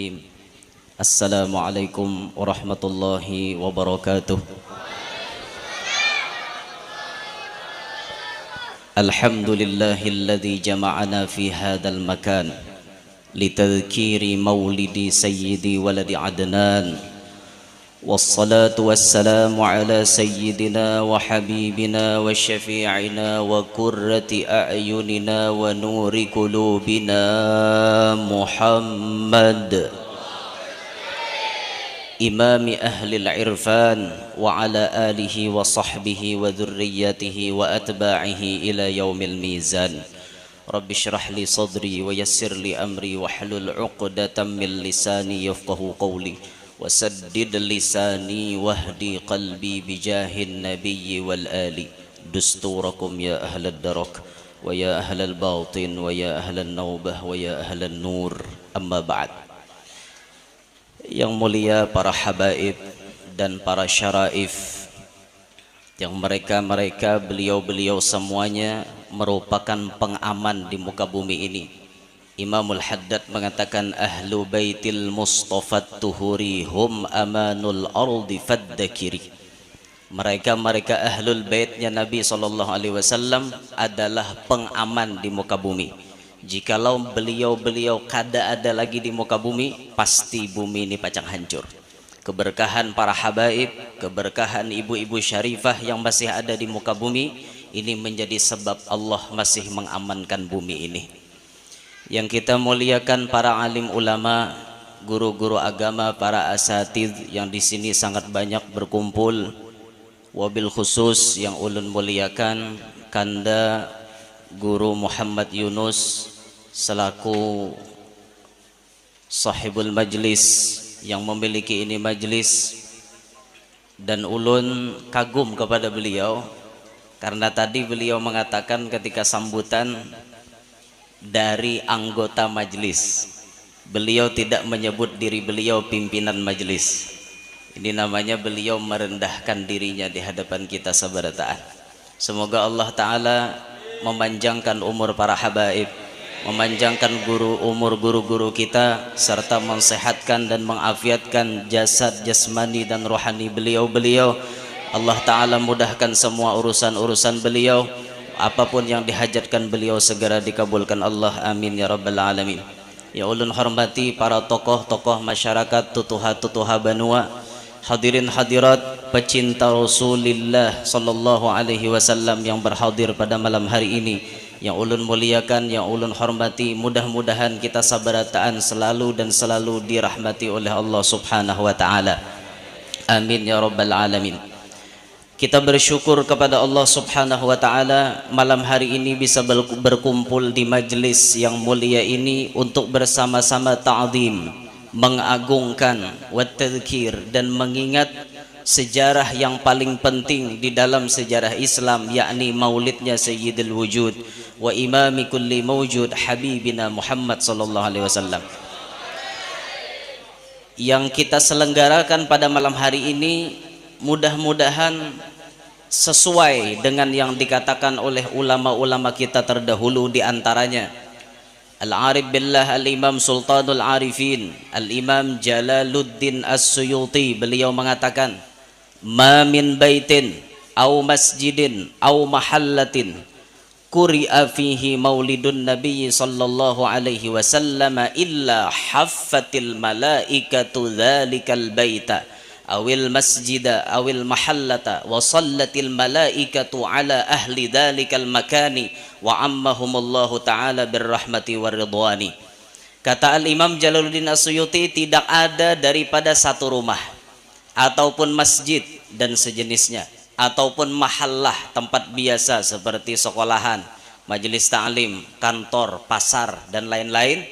Bismillahirrahmanirrahim. Assalamualaikum warahmatullahi wabarakatuh. Alhamdulillahilladzi jama'ana fi hadzal makan litadhkiri maulidi sayyidi waladi Adnan. والصلاة والسلام على سيدنا وحبيبنا وشفيعنا وقرة أعيننا ونور قلوبنا محمد إمام أهل العرفان وعلى آله وصحبه وذريته وأتباعه إلى يوم الميزان. رب اشرح لي صدري ويسر لي أمري واحلل عقدة من لساني يفقه قولي وسدد لساني واهدي قلبي بجاه النبي والآل دستوركم يا أهل الدرك ويا أهل الباطن ويا أهل النوبة ويا أهل النور. أما بعد. Yang mulia para habaib dan para syaraif, yang mereka beliau semuanya merupakan pengaman di muka bumi ini. Imamul Haddad mengatakan ahlu baitil Mustafa tuhuri hum amanul ardi faddakiri. Mereka ahlul baitnya Nabi SAW adalah pengaman di muka bumi. Jikalau beliau kada ada lagi di muka bumi, pasti bumi ini pacang hancur. Keberkahan para habaib, keberkahan ibu-ibu syarifah yang masih ada di muka bumi, ini menjadi sebab Allah masih mengamankan bumi ini. Yang kita muliakan para alim ulama, guru-guru agama, para asatidz yang di sini sangat banyak berkumpul. Wabil khusus yang ulun muliakan Kanda Guru Muhammad Yunus selaku sahibul majlis yang memiliki ini majlis, dan ulun kagum kepada beliau karena tadi beliau mengatakan ketika sambutan dari anggota majlis, beliau tidak menyebut diri beliau pimpinan majlis. Ini namanya beliau merendahkan dirinya di hadapan kita sabarataan. Semoga Allah Ta'ala memanjangkan umur para habaib, memanjangkan umur guru-guru kita, serta mensehatkan dan mengafiatkan jasad, jasmani dan rohani beliau-beliau. Allah Ta'ala mudahkan semua urusan-urusan beliau. Apapun yang dihajatkan beliau segera dikabulkan Allah, amin ya rabbal alamin. Ya ulun hormati para tokoh-tokoh masyarakat, tutuha-tutuha banua, hadirin hadirat, pecinta Rasulullah sallallahu alaihi wasallam yang berhadir pada malam hari ini, yang ulun muliakan, yang ulun hormati. Mudah-mudahan kita sabarataan selalu dan selalu dirahmati oleh Allah subhanahu wa ta'ala, amin ya rabbal alamin. Kita bersyukur kepada Allah subhanahu wa ta'ala malam hari ini bisa berkumpul di majlis yang mulia ini untuk bersama-sama ta'zim, mengagungkan, wattadhkir, dan mengingat sejarah yang paling penting di dalam sejarah Islam, yakni maulidnya Sayyidul Wujud wa imami kulli mawjud Habibina Muhammad sallallahu alaihi wasallam, yang kita selenggarakan pada malam hari ini. Mudah-mudahan sesuai dengan yang dikatakan oleh ulama-ulama kita terdahulu, di antaranya Al-Arif Billah Al-Imam Sultanul Arifin Al-Imam Jalaluddin As-Suyuti. Beliau mengatakan, ma min baitin au masjidin au mahallatin quri'a fihi maulidun Nabi sallallahu alaihi wasallam illa haffatil malaikatu dzalikal baita awil masjida awil mahallata wa sallatil malaikatu ala ahli dhalikal makani wa ammahumullahu ta'ala birrahmati waridwani. Kata Al-Imam Jalaluddin As-Suyuti, tidak ada daripada satu rumah ataupun masjid dan sejenisnya, ataupun mahallah, tempat biasa seperti sekolahan, majelis ta'lim, kantor, pasar dan lain-lain,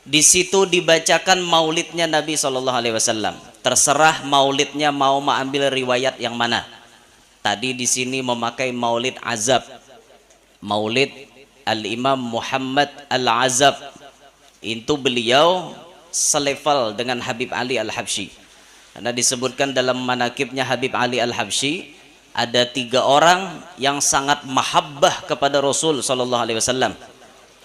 di situ dibacakan maulidnya Nabi SAW. Terserah maulidnya mau mengambil riwayat yang mana. Tadi di sini memakai maulid azab, maulid Al-Imam Muhammad Al-Azab. Itu beliau selevel dengan Habib Ali Al-Habsyi. Karena disebutkan dalam manakibnya Habib Ali Al-Habsyi, ada 3 orang yang sangat mahabbah kepada Rasul SAW.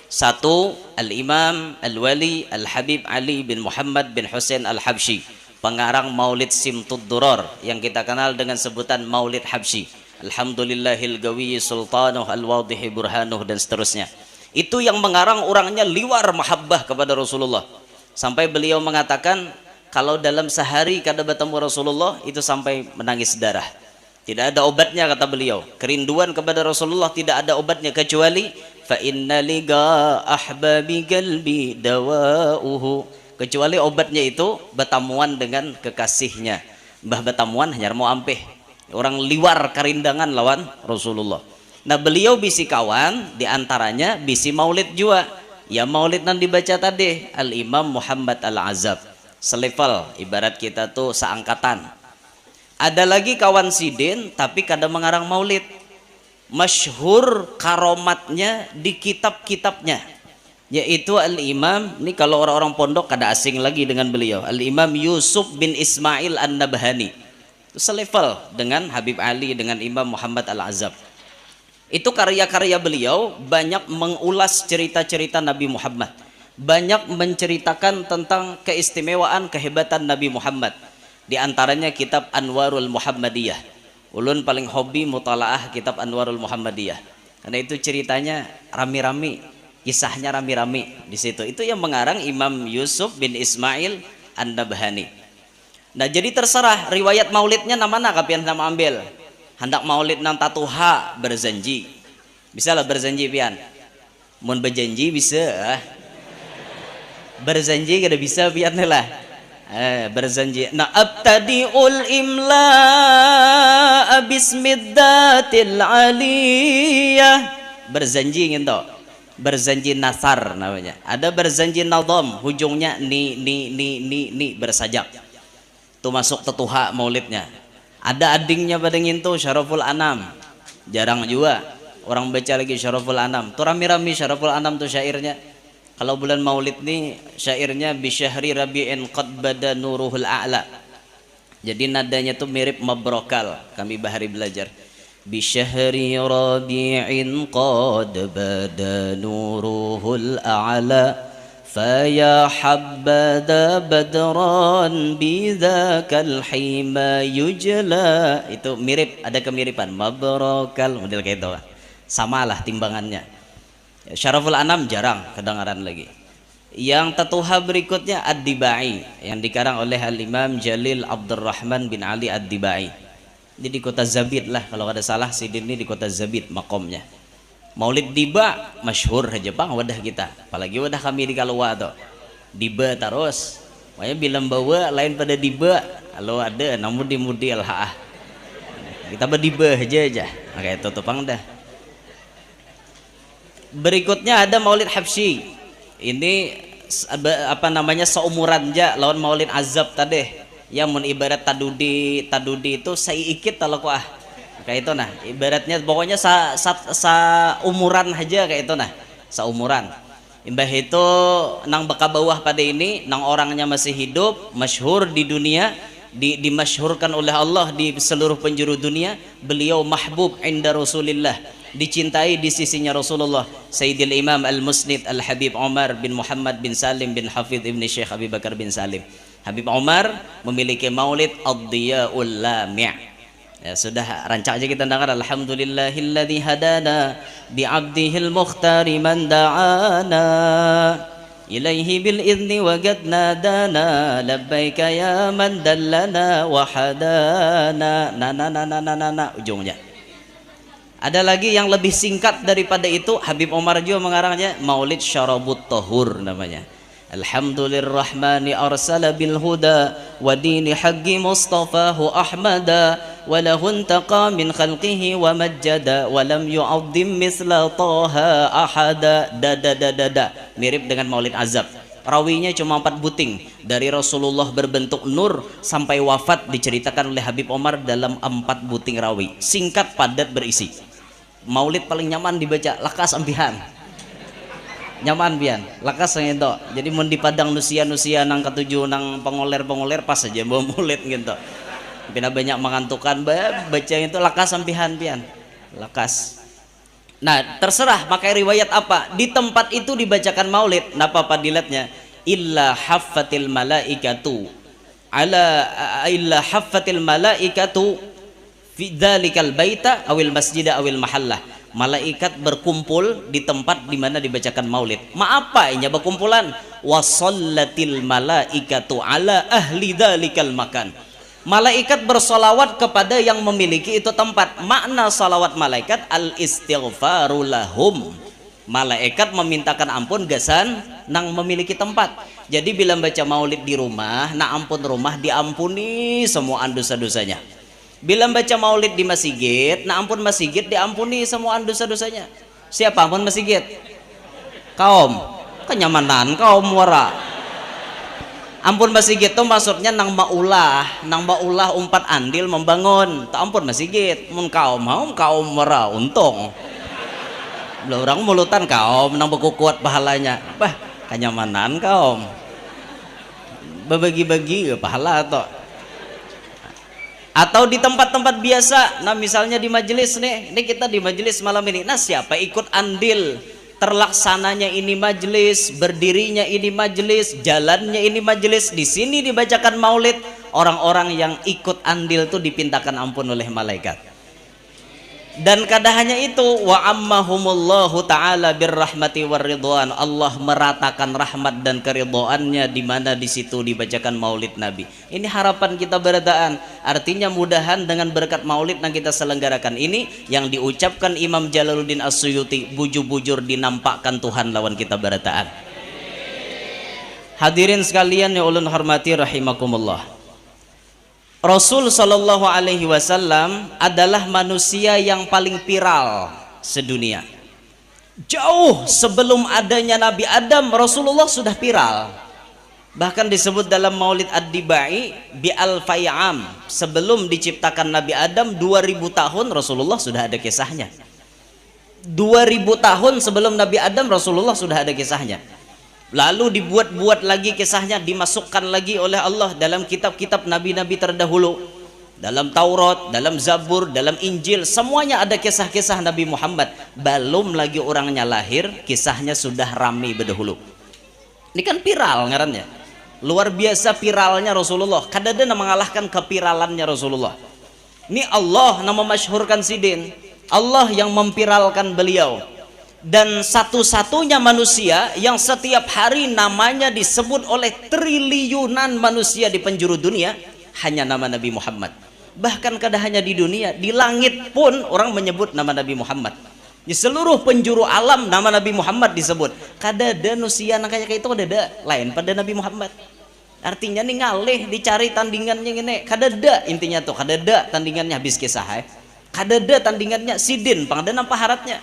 Satu, Al-Imam Al-Wali Al-Habib Ali bin Muhammad bin Hussein Al-Habsyi, pengarang Maulid Simtud Duror yang kita kenal dengan sebutan Maulid Habsyi. Alhamdulillahil Gawiyyi Sultanuh Al-Wadihi Burhanuh dan seterusnya. Itu yang mengarang, orangnya liwar mahabbah kepada Rasulullah. Sampai beliau mengatakan kalau dalam sehari kada bertemu Rasulullah itu sampai menangis darah. Tidak ada obatnya kata beliau. Kerinduan kepada Rasulullah tidak ada obatnya kecuali fa inna liga ahbabi qalbi dawauhu, kecuali obatnya itu bertamuan dengan kekasihnya. Mbah bertamuan hanya mau ampeh. Orang liwar karindangan lawan Rasulullah. Nah beliau bisi kawan diantaranya bisi maulid juga. Ya maulid nan dibaca tadi Al-Imam Muhammad Al-Azab. Selevel ibarat kita tuh seangkatan. Ada lagi kawan sidin tapi kadang mengarang maulid. Masyhur karomatnya di kitab-kitabnya, yaitu Al-Imam, ini kalau orang-orang pondok kada asing lagi dengan beliau, Al-Imam Yusuf bin Ismail An-Nabhani. Itu selevel dengan Habib Ali, dengan Imam Muhammad Al-Azab. Itu karya-karya beliau banyak mengulas cerita-cerita Nabi Muhammad, banyak menceritakan tentang keistimewaan kehebatan Nabi Muhammad. Di antaranya kitab Anwarul Muhammadiyah. Ulun paling hobi mutalaah kitab Anwarul Muhammadiyah. Karena itu ceritanya rami-rami, kisahnya rami-rami di situ. Itu yang mengarang Imam Yusuf bin Ismail An-Nabhani. Nah, jadi terserah riwayat maulidnya nama kapian nama ambil. Hendak maulid nang tatuha berjanji. Bisa lah berjanji pian. Mun berjanji bisa. Berjanji kada bisa pian lah. Berjanji. Nah, abtadi'ul imla bismiddatil aliyah. Berjanji gitu. Berjanji nasar namanya. Ada berjanji nadham, hujungnya ni bersajak. Itu masuk tetuha maulidnya. Ada adingnya pada ngintu Syaraful Anam. Jarang juga orang baca lagi Syaraful Anam. Tuh rami-rami Syaraful Anam tuh syairnya. Kalau bulan maulid nih syairnya bisyahri rabi'in qad bada nuruhul a'la. Jadi nadanya tuh mirip mabrokal. Kami bahari belajar. Bisyahri rabi'in qad bada nuruhul a'la. Faya habbada badran bidzakal hima yujla. Itu mirip, ada kemiripan mabrokal model kayak itu. Samalah timbangannya. Syaraful Anam jarang kedengaran lagi. Yang tetuha berikutnya Ad-Dibai yang dikarang oleh Al-Imam Jalil Abdurrahman bin Ali Ad-Dibai. Ini di kota Zabid lah kalau ada salah, sidin ini di kota Zabid makomnya. Maulid Diba masyhur aja bang wadah kita. Apalagi wadah kami di Kalua tuh. Diba terus. Makanya bilang bawa lain pada Diba. Kalau ada namun dimudi al-ha'ah. Kita berdiba aja. Oke itu tupang dah. Berikutnya ada Maulid Habsyi. Ini apa namanya seumuran aja lawan Maulid Azab tadi. Ya mun ibarat tadudi itu saikit kalau kuah. Kayak itu nah. Ibaratnya pokoknya umuran aja kayak itu nah. Seumuran. Imbah itu nang baka bawah pada ini nang orangnya masih hidup, masyhur di dunia, dimasyhurkan oleh Allah di seluruh penjuru dunia. Beliau mahbub inda Rasulillah, dicintai di sisinya Rasulullah. Sayyidil Imam Al-Musnid Al-Habib Umar bin Muhammad bin Salim bin Hafidh ibn Syekh Abi Bakar bin Salim. Habib Umar memiliki maulid Ad-Diya'ul Lami'. Ya, sudah rancak aja kita dengar. Alhamdulillahilladzi hadana bi'abdihil mukhtari man da'ana ilaihi bil idni wagadna dana labbaika ya man dallana wa hadana. Ujungnya. Ada lagi yang lebih singkat daripada itu. Habib Umar juga mengarangnya Maulid Syarabut Tahur namanya. Alhamdulillahirrahmani arsala bil huda wa dini haqqi mustafahu ahmada wa lahun taqa min khalqihi wa majjada wa lam yu'addim misla taha ahada. Mirip dengan Maulid Azab. Rawinya cuma 4 buting. Dari Rasulullah berbentuk nur sampai wafat diceritakan oleh Habib Umar dalam 4 buting rawi. Singkat, padat, berisi. Maulid paling nyaman dibaca lakas ampihan. Nyaman pian, lakas itu. Jadi mun di padang nusia nang ketujuh nang pengoler pas aja bawa maulid gitu. Pina banyak mengantukan baca itu lakas ampihan pian. Lakas. Nah, terserah pakai riwayat apa. Di tempat itu dibacakan maulid. Napa padilatnya? Illa haffatil malaikatu illa haffatil malaikatu fi dzalikal baita awil masjida awil mahallah. Malaikat berkumpul di tempat di mana dibacakan maulid. Ma apa inya berkumpulan? Wasallatil malaikatu ala ahli dzalikal makan. Malaikat bersolawat kepada yang memiliki itu tempat. Makna salawat malaikat al-istighfaru lahum. Malaikat memintakan ampun gasan nang memiliki tempat. Jadi bila baca maulid di rumah, nak ampun rumah diampuni semua dosa-dosanya. Bila baca maulid di masjid, nak ampun masjid diampuni semua dosa-dosanya. Siapa ampun masjid? Kaum kenyamanan, kaum wara. Ampun masjid itu maksudnya nang maulah umpat andil membangun. Tak ampun masjid, mun kaum wara untung. Belah orang mulutan kaum nang beku kuat pahalanya. Bah, kenyamanan kaum. Berbagi-bagi pahala atau di tempat-tempat biasa. Nah, misalnya di majelis nih. Ini kita di majelis malam ini. Nah, siapa ikut andil terlaksananya ini majelis, berdirinya ini majelis, jalannya ini majelis, di sini dibacakan maulid, orang-orang yang ikut andil tuh dipintakan ampun oleh malaikat. Dan kada hanya itu, wa ammahumullahu ta'ala birrahmati warridwan. Allah meratakan rahmat dan keridhaannya di mana di situ dibacakan maulid Nabi. Ini harapan kita berataan. Artinya mudahan dengan berkat maulid yang kita selenggarakan ini, yang diucapkan Imam Jalaluddin As-Suyuti, bujur-bujur dinampakkan Tuhan lawan kita berataan. Hadirin sekalian yang ulun hormati rahimakumullah. Rasul Shallallahu Alaihi Wasallam adalah manusia yang paling viral sedunia. Jauh sebelum adanya Nabi Adam, Rasulullah sudah viral. Bahkan disebut dalam Maulid Ad-Dibai bi al-Fay'am, sebelum diciptakan Nabi Adam 2000 tahun Rasulullah sudah ada kisahnya. 2000 tahun sebelum Nabi Adam Rasulullah sudah ada kisahnya. Lalu dibuat-buat lagi kisahnya, dimasukkan lagi oleh Allah dalam kitab-kitab nabi-nabi terdahulu, dalam Taurat, dalam Zabur, dalam Injil, semuanya ada kisah-kisah Nabi Muhammad. Belum lagi orangnya lahir, kisahnya sudah ramai berdahulu. Ini kan viral ngarannya, luar biasa viralnya Rasulullah. Kadada mengalahkan kepiralannya Rasulullah. Ini Allah yang memasyhurkan sidin, Allah yang memviralkan beliau. Dan satu-satunya manusia yang setiap hari namanya disebut oleh triliunan manusia di penjuru dunia hanya nama Nabi Muhammad. Bahkan kada hanya di dunia, di langit pun orang menyebut nama Nabi Muhammad. Di seluruh penjuru alam nama Nabi Muhammad disebut. Kada ada manusia yang kayak itu, ada lain pada Nabi Muhammad. Artinya nih ngalih dicari tandingannya gini, kada ada intinya tuh, kada ada tandingannya habis kisah. Kada ada tandingannya sidin, pangada nampak haratnya.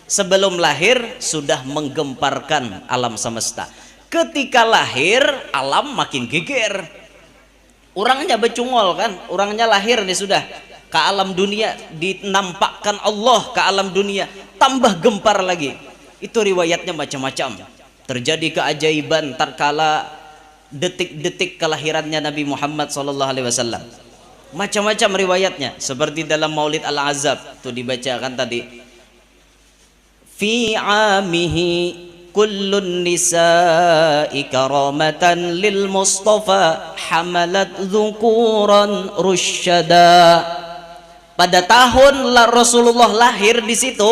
Sebelum lahir sudah menggemparkan alam semesta. Ketika lahir alam makin geger. Orangnya becungol kan, orangnya lahir nih sudah ke alam dunia, dinampakkan Allah ke alam dunia, tambah gempar lagi. Itu riwayatnya macam-macam. Terjadi keajaiban tatkala detik-detik kelahirannya Nabi Muhammad SAW. Macam-macam riwayatnya, seperti dalam Maulid Al-Azab tuh dibacakan tadi. Fi amihi kullun nisa'i karamatan lil Mustafa hamalat dzukuran rusyada. Pada tahun Rasulullah lahir di situ,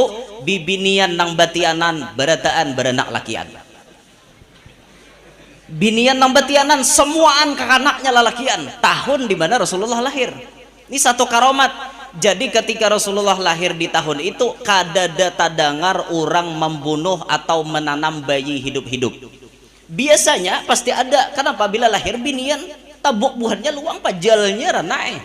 bibinian nang batianan berataan beranak lakian. Binian nang batianan semuaan kakanaknya lalakian. Tahun di mana Rasulullah lahir. Ini satu karomat. Jadi ketika Rasulullah lahir di tahun itu, kadada tadangar orang membunuh atau menanam bayi hidup-hidup. Biasanya pasti ada, karena apabila lahir binian, tabuk buahnya luang pajalnya ranai.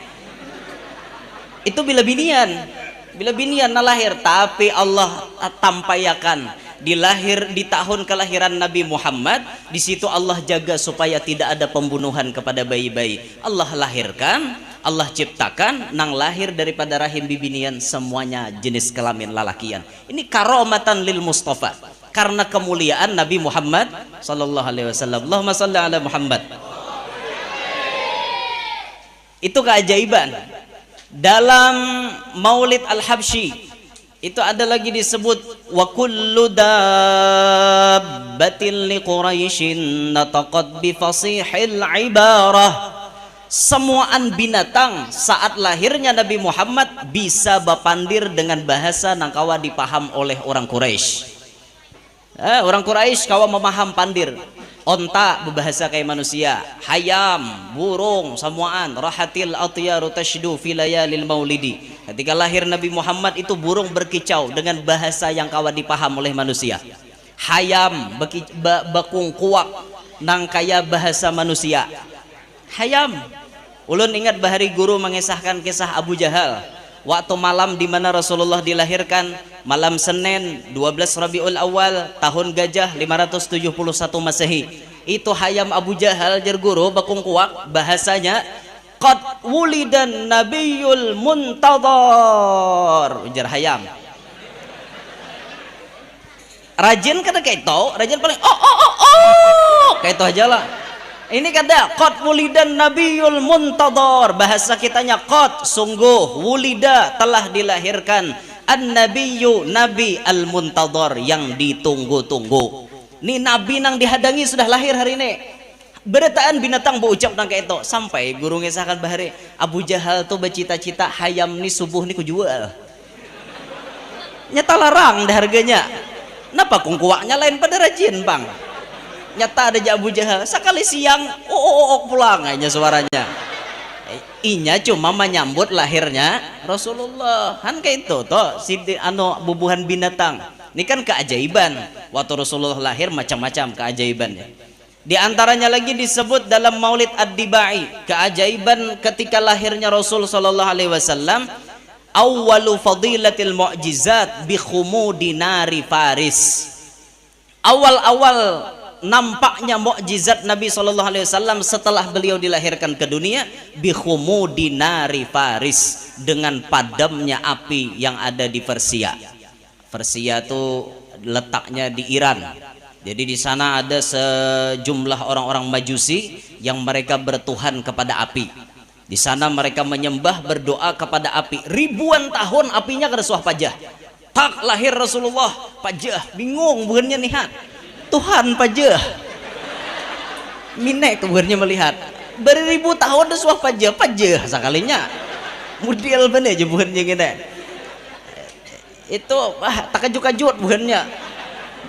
Itu bila binian nah lahir. Tapi Allah tampayakan dilahir di tahun kelahiran Nabi Muhammad, di situ Allah jaga supaya tidak ada pembunuhan kepada bayi-bayi. Allah lahirkan, Allah ciptakan nang lahir daripada rahim bibinian semuanya jenis kelamin lalakian. Ini karomatan lil Mustafa, karena kemuliaan Nabi Muhammad sallallahu alaihi wasallam. Allahumma shalli ala Muhammad. Itu keajaiban. Dalam Maulid Al-Habsyi Itu ada lagi disebut wa kullu dabbatin liquraisyin nataqat bi fasihil ibarah. Semuaan binatang saat lahirnya Nabi Muhammad bisa bapandir dengan bahasa nang kawa dipaham oleh orang Quraisy. Orang Quraisy kawa memaham pandir. Onta berbahasa kayak manusia, hayam, burung, semuaan, rahatil atyaru tashdu fi layalil maulidi. Ketika lahir Nabi Muhammad itu burung berkicau dengan bahasa yang kawa dipaham oleh manusia. Hayam bakung kuak nang kaya bahasa manusia. Hayam. Ulun ingat bahari guru mengisahkan kisah Abu Jahal. Waktu malam di mana Rasulullah dilahirkan, malam Senin 12 Rabiul Awal tahun Gajah 571 Masehi. Itu hayam Abu Jahal jar guru bakung kuak bahasanya qad wulidan nabiyul muntadhar jar hayam. Rajin kada kayak itu, rajin paling kayak itu aja lah. Ini kada qad wulidan nabiyul muntadhar, bahasa kitanya qad sungguh, wulida telah dilahirkan an-nabiyyu nabi al-muntadhar yang ditunggu-tunggu. Ni nabi nang dihadangi sudah lahir hari ini. Beritaan binatang berucap nang kayak itu sampai guru ngisahkan bahari Abu Jahal tuh bercita-cita hayam ni subuh ni kujual. Nyata larang dah harganya. Napa kungkuaknya lain pada rajin bang? Nyata ada Abu Jahal sekali siang pulang aja suaranya. Inya cuma menyambut lahirnya Rasulullah. Han kayak itu toh bubuhan binatang. Ini kan keajaiban. Waktu Rasulullah lahir macam-macam keajaibannya. Di antaranya lagi disebut dalam Maulid Ad-Dibai, keajaiban ketika lahirnya Rasul sallallahu alaihi wasallam, awwalu fadilatil mu'jizat bi khumudi nari Faris. Awal-awal nampaknya mukjizat Nabi sallallahu alaihi wasallam setelah beliau dilahirkan ke dunia bi khumudi nari Faris, dengan padamnya api yang ada di Persia. Persia itu letaknya di Iran. Jadi di sana ada sejumlah orang-orang Majusi yang mereka bertuhan kepada api. Di sana mereka menyembah, berdoa kepada api. Ribuan tahun apinya kada suah pajah. Tak lahir Rasulullah, pajah, bingung bukannya nihat. Tuhan pajah. Minek bukannya melihat. Beribu tahun dah suah pajah sekalinya. Model bener aja bukannya gini. Itu takajut-kajut bukannya.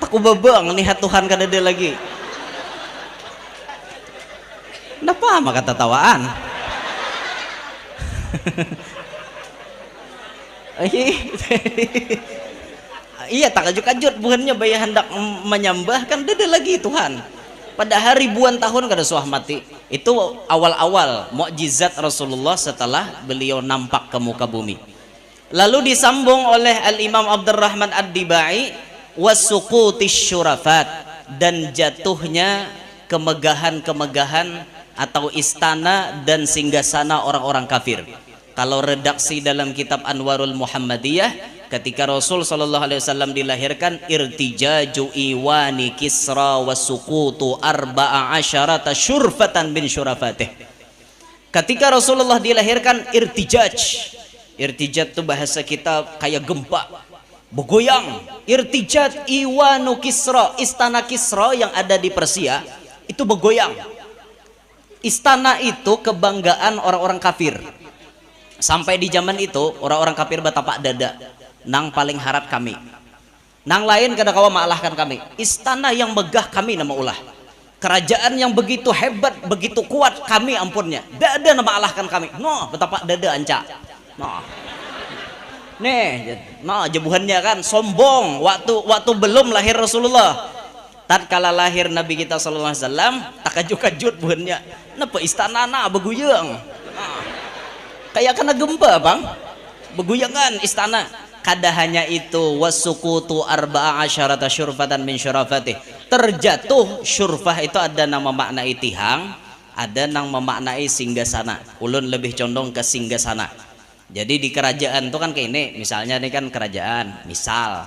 Taku babang lihat Tuhan kada ada lagi. Kenapa maka tawaan? Iya takajut-kajut bukannya bayar hendak menyembah kan ada lagi Tuhan. Pada ribuan tahun kada suah mati. Itu awal-awal mukjizat Rasulullah setelah beliau nampak ke muka bumi. Lalu disambung oleh Al-Imam Abdurrahman Ad-Dibai wasuqutis syurafat, dan jatuhnya kemegahan-kemegahan atau istana dan singgasana orang-orang kafir. Kalau redaksi dalam kitab Anwarul Muhammadiyah, ketika Rasul sallallahu alaihi wasallam dilahirkan, irtijaju iwani Kisra wasuqutu arba'a asyarata syurfatan bin syurafatih. Ketika Rasulullah dilahirkan, irtijaj itu bahasa kita kayak gempa, bergoyang. Irtijat iwanu Kisra, istana Kisra yang ada di Persia itu bergoyang. Istana itu kebanggaan orang-orang kafir. Sampai di zaman itu orang-orang kafir bertapak dada, nang paling harap kami, nang lain kada kawa maalahkan kami. Istana yang megah kami nama ulah, kerajaan yang begitu hebat, begitu kuat kami ampunnya, dak ada nama alahkan kami. No, bertapak dada anca. Jebuhannya kan sombong waktu belum lahir Rasulullah. Tatkala lahir Nabi kita sallallahu alaihi wasallam, takajut-kajut buhannya. Napa istana beguyang. Kayak kena gempa, Bang. Beguyangan istana. Kada hanya itu, wasuqutu arba'a asyarata syurfatan min syurafatih. Terjatuh, syurfah itu ada nama maknai tihang, ada nang memaknai singgasana. Ulun lebih condong ke singgasana. Jadi di kerajaan itu kan kayak ini, misalnya ini kan kerajaan, misal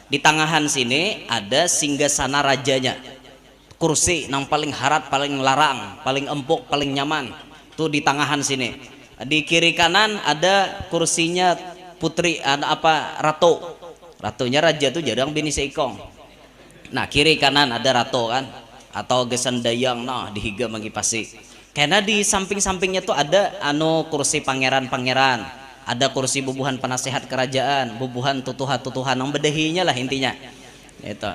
di tangahan sini ada singgasana rajanya, kursi nang paling harat, paling larang, paling empuk, paling nyaman, tuh di tangahan sini. Di kiri kanan ada kursinya putri ratunya raja tuh jarang bini seikong. Nah kiri kanan ada ratu kan, atau gesan dayang nah dihiga magi pasi. Karena di samping-sampingnya tuh ada kursi pangeran-pangeran, ada kursi bubuhan penasehat kerajaan, bubuhan tutuhan-tutuhan nang bedehinya lah intinya. Itu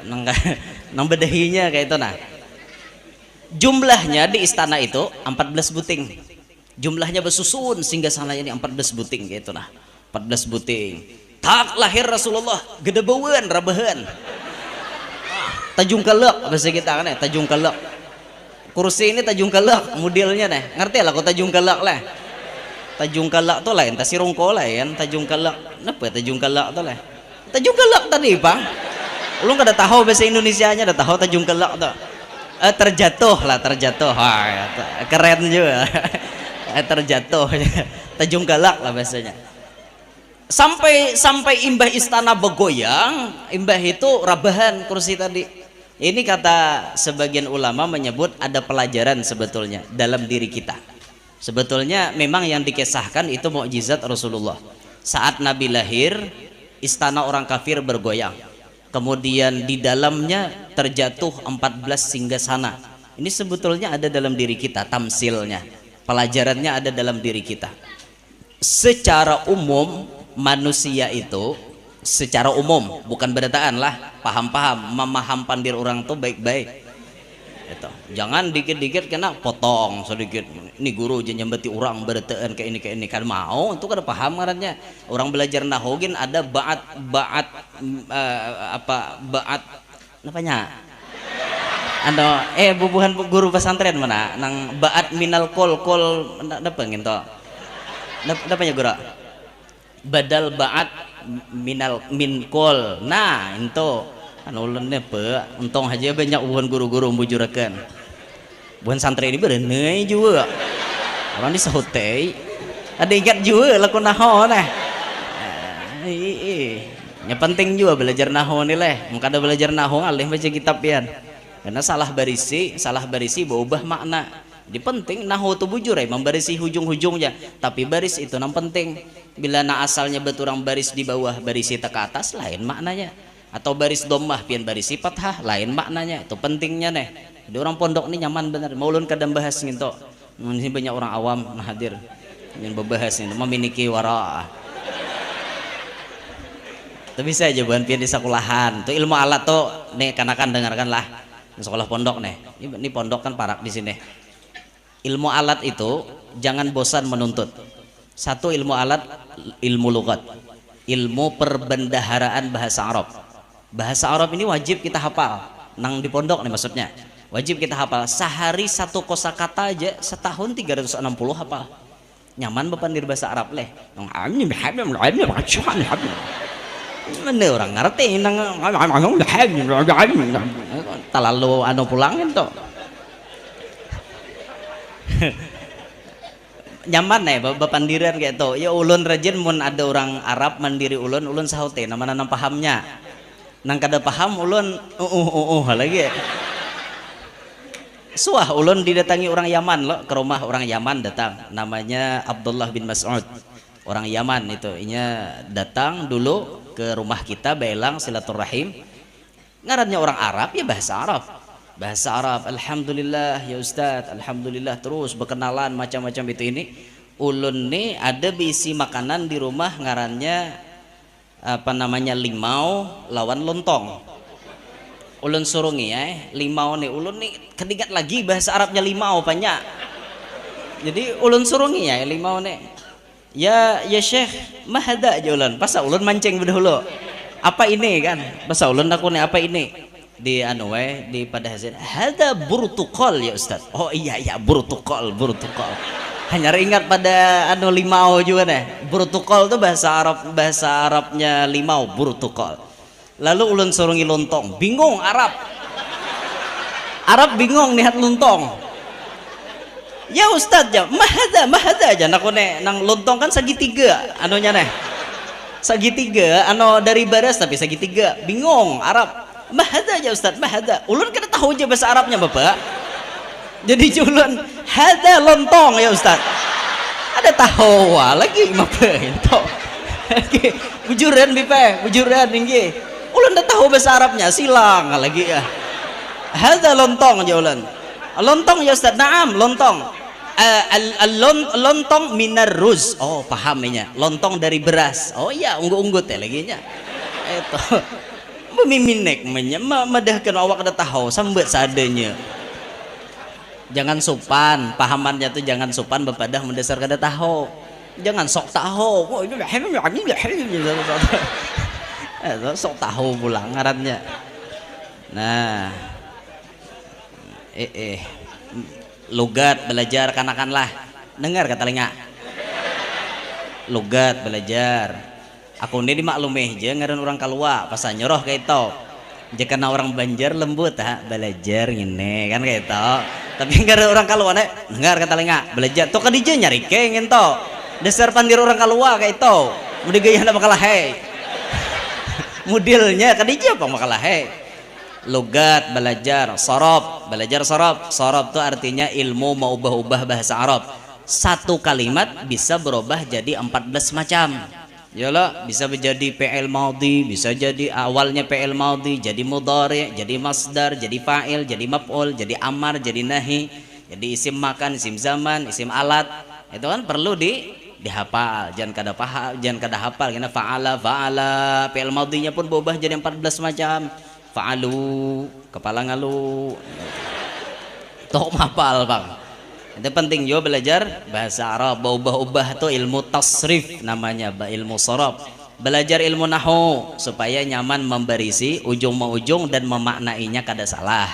nang bedehinya kayak itu nah. Jumlahnya di istana itu 14 buting. Jumlahnya bersusun sehingga sananya ini 14 buting gitu nah. 14 buting. Tak lahir Rasulullah gedebeun rabehan. Tajung kelek bahasa kita kan ya, tajung kelek. Kursi ini tajung kelek modelnya nih. Ngerti lah kok tajung kelek lah. Tajung kelek tuh lain, tas sirungko lain, tajung kelek. Napa tajung kelek tuh lah? Tajung kelek tadi, Bang. Lu enggak ada tahu bahasa Indonesianya, ada tahu tajung kelek tuh. Terjatuh lah, terjatuh. Wah, keren juga. Terjatuh. Tajung kelek lah bahasanya. Sampai imbah istana bergoyang, imbah itu rabahan kursi tadi. Ini kata sebagian ulama menyebut ada pelajaran sebetulnya dalam diri kita. Sebetulnya memang yang dikisahkan itu mukjizat Rasulullah. Saat Nabi lahir, istana orang kafir bergoyang. Kemudian di dalamnya terjatuh 14 singgasana. Ini sebetulnya ada dalam diri kita, tamsilnya. Pelajarannya ada dalam diri kita. Secara umum manusia itu secara umum, bukan berdataan lah, paham-paham, memahamkan diri orang tuh baik-baik. Itu. Jangan dikit-dikit kena potong sedikit. Ini guru nyambeti orang berdataan kayak ini kan mau itu kada paham ngarannya. Orang belajar nahwu ada ba'at namanya? Bubuhan guru pesantren mana? Nang ba'at minal kol apa gitu. Namanya guru? Badal ba'at min kol. Nah itu ulunnya pe untung aja banyak ubuhan guru-guru membujurakan buhan santri ini berenai juga orang di sahutei ada ingat juga laku naho nah yang penting juga belajar naho nih leh muka ada belajar naho alih baca kitab pian karena salah barisi berubah makna. Jadi penting nahu itu bujur membarisi hujung-hujungnya, tapi baris itu yang penting. Bila na asalnya beturang baris di bawah barisi ke atas lain maknanya, atau baris domah pian barisi fathah lain maknanya. Itu pentingnya nih. Jadi orang pondok ini nyaman bener. Mau ulun kadang bahas gitu. Ini banyak orang awam hadir yang membahas ini memiliki wara. Tapi saya aja bukan pian di sekolahan. Itu ilmu alat tuh nih kanakan dengarkanlah di sekolah pondok nih. Ini pondok kan parak di sini. Ilmu alat itu jangan bosan menuntut. Satu ilmu alat, ilmu lugat, ilmu perbendaharaan bahasa Arab. Bahasa Arab ini wajib kita hafal. Nang di pondok nih maksudnya. Wajib kita hafal. Sehari satu kosakata aja setahun 360 hafal. Nyaman bepandir bahasa Arab leh. Mana orang ngerti nang talalu pulangin tuh. Nyaman nih bapandiran kayak tuh ya ulun rajin mun ada orang Arab mandiri ulun sahote nama nang pahamnya nang kada paham ulun lagi suah ulun didatangi orang Yaman loh ke rumah orang Yaman datang namanya Abdullah bin Mas'ud orang Yaman itu inya datang dulu ke rumah kita belang silaturahim ngarannya orang Arab ya bahasa Arab alhamdulillah ya Ustadz alhamdulillah terus berkenalan macam-macam itu ini ulun nih ada bisi makanan di rumah ngarannya limau lawan lontong ulun surungi limau nih ulun nih kedingat lagi bahasa Arabnya limau banyak jadi ulun surungi limau nih ya Syekh mahada aja ulun pas ulun mancing dahulu apa ini kan pas ulun aku nih apa ini di di pada hasil ada burtukol ya Ustaz oh iya burtukol hanya ingat pada limau juga deh burtukol itu bahasa Arabnya limau burtukol lalu ulun surungi lontong bingung Arab bingung lihat lontong ya Ustaz ya mahada aja nak nang lontong kan segitiga segitiga dari baras tapi segitiga bingung Arab mahada aja Ustaz mahada ulun kada tahu aja bahasa Arabnya Bapak jadi ulun hada lontong ya Ustaz ada tahu lagi apa itu Bujuran bipe, bujuran tinggi. Ulun dah tahu bahasa Arabnya, silang lagi ya. Hadza lontong aja ulun. Lontong ya Ustaz, naam lontong. Lontong minar ruz. Oh paham ya, lontong dari beras. Oh iya, unggut-unggut ya lagi nya. Itu memiminek medahkan awak dah tahu sambet seadanya. Jangan sopan, pahamannya tuh jangan sopan bepadah mendasar kada tahu. Jangan sok tahu. Oh ini sok tahu pulang ngarannya. Nah, lugat belajar kanakanlah. Dengar kata telinga. Lugat belajar. Aku ini dimaklumi aja ngaran orang kalua pas nyoroh kayak itu. Jika orang Banjar lembut belajar gini kan kayak itu. Tapi ngaran orang kalua dengar kata telinga belajar. Tuh kadija nyari kengin to. Dasar pandir orang kalua kayak itu. Mudi gaya nak makalah hei. Modelnya kadija apa makalah hei. Lugat belajar, sorob belajar sorob. Sorob itu artinya ilmu mau ubah-ubah bahasa Arab. Satu kalimat bisa berubah jadi 14 macam. Yalah, bisa menjadi fi'il madhi, bisa jadi awalnya fi'il madhi, jadi mudhari, jadi masdar, jadi fa'il, jadi maf'ul, jadi amar, jadi nahi, jadi isim makan, isim zaman, isim alat. Itu kan perlu dihafal, jangan kada hafal karena fa'ala, fi'il madhinya pun berubah jadi 14 macam. Fa'alu, kepala ngalu. Tok hafal, Bang. Itu penting juga belajar bahasa Arab. Ubah-ubah tuh ilmu tasrif namanya, ilmu sorob. Belajar ilmu nahu supaya nyaman memberisi ujung ujung dan memaknainya kada salah.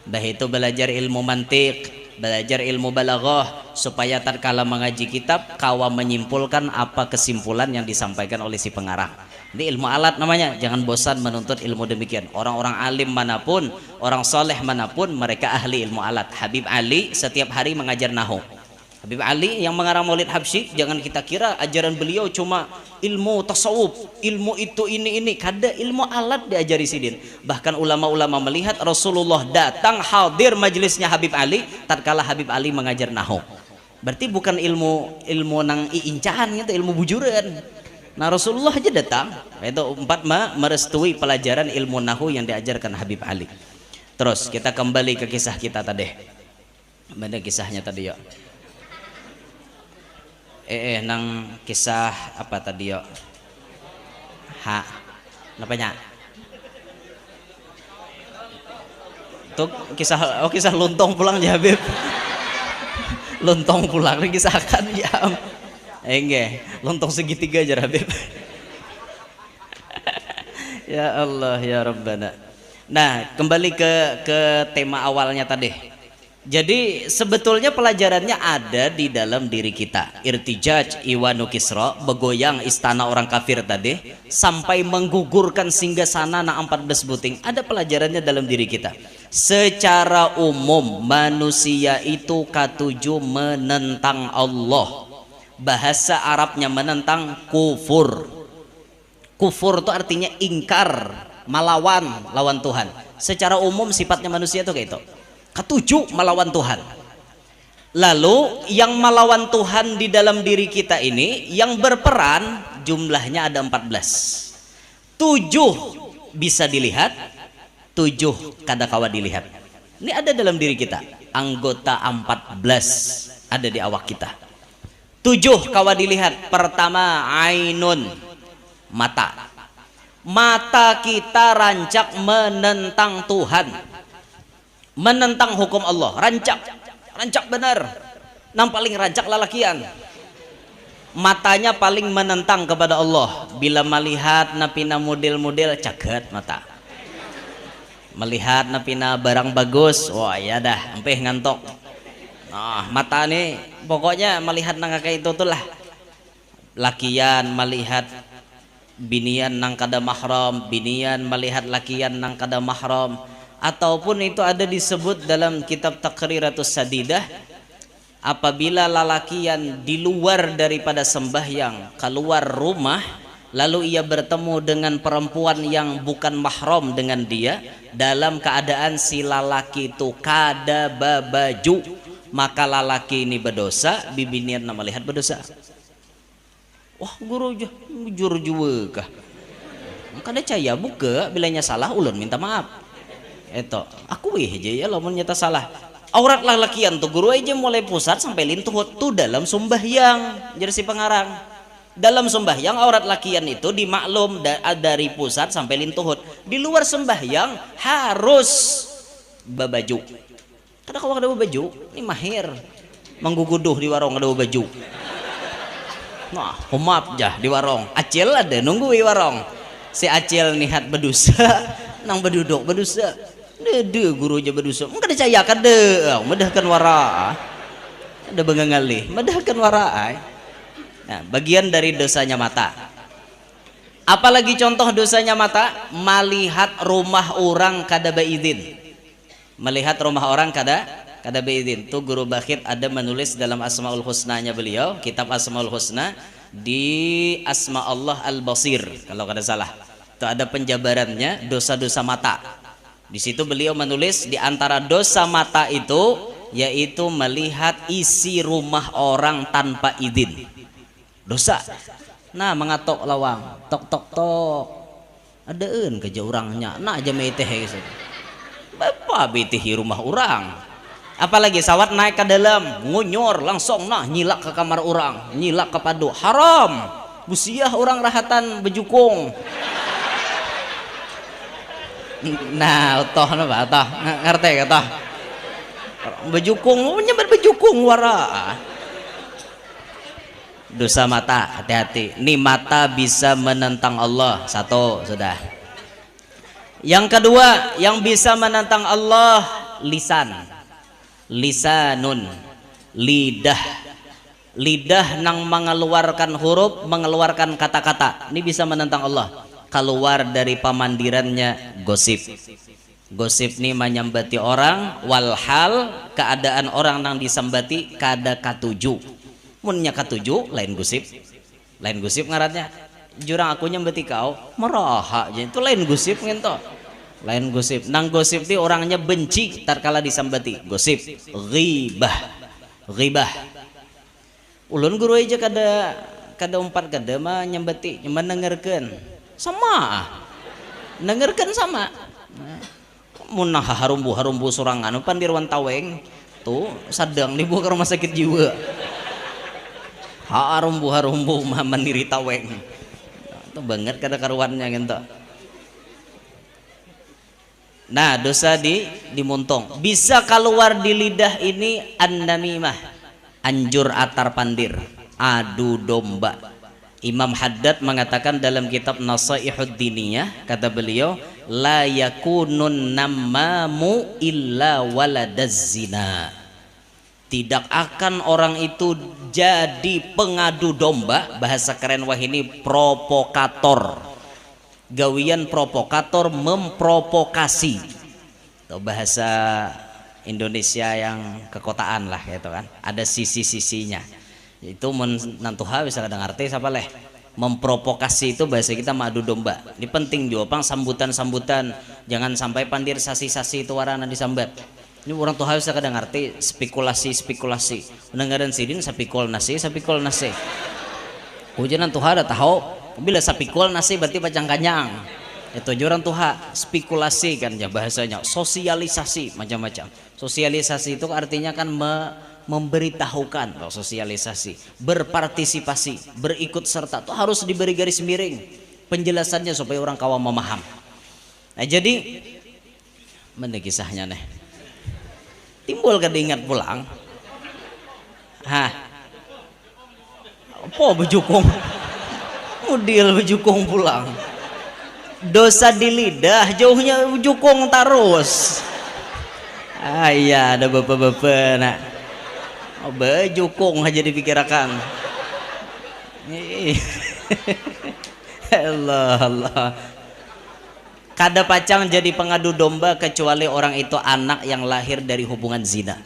Bah itu belajar ilmu mantik, belajar ilmu balaghah supaya tatkala mengaji kitab kawa menyimpulkan apa kesimpulan yang disampaikan oleh si pengarang. Ini ilmu alat namanya. Jangan bosan menuntut ilmu demikian. Orang-orang alim manapun, orang soleh manapun, mereka ahli ilmu alat. Habib Ali setiap hari mengajar nahu. Habib Ali yang mengarang Maulid Habsyi, jangan kita kira ajaran beliau cuma ilmu tasawuf, ilmu itu ini. Kada ilmu alat diajari sidin. Bahkan ulama-ulama melihat Rasulullah datang hadir majelisnya Habib Ali tatkala Habib Ali mengajar nahu. Berarti bukan ilmu nang iincahan gitu, ilmu bujuran. Nah Rasulullah aja datang. Itu empat merestui pelajaran ilmu nahu yang diajarkan Habib Ali. Terus kita kembali ke kisah kita tadi. Mana kisahnya tadi ya? Nang kisah apa tadi ya? Napanya? Tuh kisah lontong pulang ya Habib. Lontong pulang kisahkan ya. Enggak, lontong segitiga aja Habib. Ya Allah ya Rabbana. Nah kembali ke tema awalnya tadi. Jadi sebetulnya pelajarannya ada di dalam diri kita. Irtijaj Iwanu Kisra, begoyang istana orang kafir tadi sampai menggugurkan singgasana na 14 buting. Ada pelajarannya dalam diri kita. Secara umum manusia itu katuju menentang Allah. Bahasa Arabnya menentang kufur. Kufur itu artinya ingkar, lawan Tuhan. Secara umum sifatnya manusia itu kayak itu. Ketujuh melawan Tuhan. Lalu yang melawan Tuhan di dalam diri kita ini yang berperan jumlahnya ada 14. 7 bisa dilihat, 7 kada kawa dilihat. Ini ada dalam diri kita. Anggota 14 ada di awak kita. 7 kawa dilihat. Pertama ainun, mata. Mata kita rancak menentang Tuhan, menentang hukum Allah. Rancak benar. Nang paling rancak lalakian. Matanya paling menentang kepada Allah. Bila melihat napina model-model caget mata. Melihat napina barang bagus, wah ya dah, empeh ngantok. Nah, mata nih pokoknya melihat nang kayak itu tuh lah. Lakian melihat binian nang kada mahram, binian melihat lakian nang kada mahram, ataupun itu ada disebut dalam kitab Taqriratus Sadidah, apabila lalakian di luar daripada sembahyang keluar rumah lalu ia bertemu dengan perempuan yang bukan mahram dengan dia dalam keadaan si lalaki itu kada babaju, maka lalaki ini berdosa, bibinian melihat berdosa. wah guru jujur juga kah kada caya buka bilanya salah ulun minta maaf eto aku aja ya lamun nyata salah aurat lalakian tuh guru aja mulai pusat sampai lintuh tuh dalam sembahyang jadi si pengarang dalam sembahyang aurat lakian itu dimaklum dari pusat sampai lintuhut di luar sembahyang harus babaju karena kalau ada baju ini mahir mengguguduh di warung ada baju nah maaf jah di warung acil ada nunggu di warung si acil nihat berdosa nang beduduk berdosa dede guru aja berdosa mungkin dicaya kade medahkan wara ada bengangali medahkan wara nah, bagian dari dosanya mata apalagi contoh dosanya mata melihat rumah orang kada baizin melihat rumah orang kada baizin tuh guru Bakhit ada menulis dalam Asmaul Husnanya beliau kitab Asmaul Husna di Asma Allah Al-Basir kalau kada salah itu ada penjabarannya dosa-dosa mata di situ beliau menulis di antara dosa mata itu yaitu melihat isi rumah orang tanpa izin dosa nah mengatok lawang tok adaeun kerja orangnya nah aja meteh gitu bapak betihi rumah orang apalagi sawat naik ke dalam ngunyur langsung nah nyilak ke kamar orang nyilak ke padu haram busiah orang rahatan bejukung nah toh napa toh ngerti kata bejukung nyebar bejukung wara dosa mata hati-hati nih mata bisa menentang Allah satu sudah yang kedua yang bisa menentang Allah lisanun lidah nang mengeluarkan huruf mengeluarkan kata-kata ini bisa menentang Allah keluar dari pamandirannya gosip nih menyambati orang walhal keadaan orang nang disambati kada katuju munnya katuju lain gosip ngarannya jurang aku nyambati kau meraha itu lain gosip ngento lain gosip nang gosip di orangnya benci tatkala disambati gosip ghibah ulun guru aja kada umpat kada mah nyambati mendengarkan sama dengarkan sama munah harumbu sorangan pandirwan taweng tuh sedang dibawa ke rumah sakit jiwa harumbu mah mandiri taweng itu banget kada karuannya gitu. Nah dosa dimuntong bisa keluar di lidah ini an-namimah anjur atar pandir adu domba Imam Haddad mengatakan dalam kitab Nasaihud Diniyah kata beliau la yakunun nammamu illa waladaz zina tidak akan orang itu jadi pengadu domba bahasa keren wah ini provokator gawian provokator memprovokasi atau bahasa Indonesia yang kekotaan lah gitu kan ada sisi-sisinya itu menantuha bisa kadang arti siapa leh memprovokasi itu bahasa kita madu domba ini penting juga pang sambutan jangan sampai pandir sasi-sasi itu warana disambat ini orang tuh harus kadang arti spekulasi mendengaran sidin sapikol nasi hujanan tuh ada tahu bila sapikol nasi berarti pacang kanyang itu orang tuha spekulasi kan ya bahasanya sosialisasi macam-macam sosialisasi itu artinya kan memberitahukan sosialisasi berpartisipasi berikut serta itu harus diberi garis miring penjelasannya supaya orang kawan memaham nah jadi mana kisahnya nih timbul kada ingat pulang apa bejukung mudil bejukung pulang dosa di lidah jauhnya bejukung terus iya ada bapak-bapak nak bejukung aja dipikirkan Allah kada pacang jadi pengadu domba kecuali orang itu anak yang lahir dari hubungan zina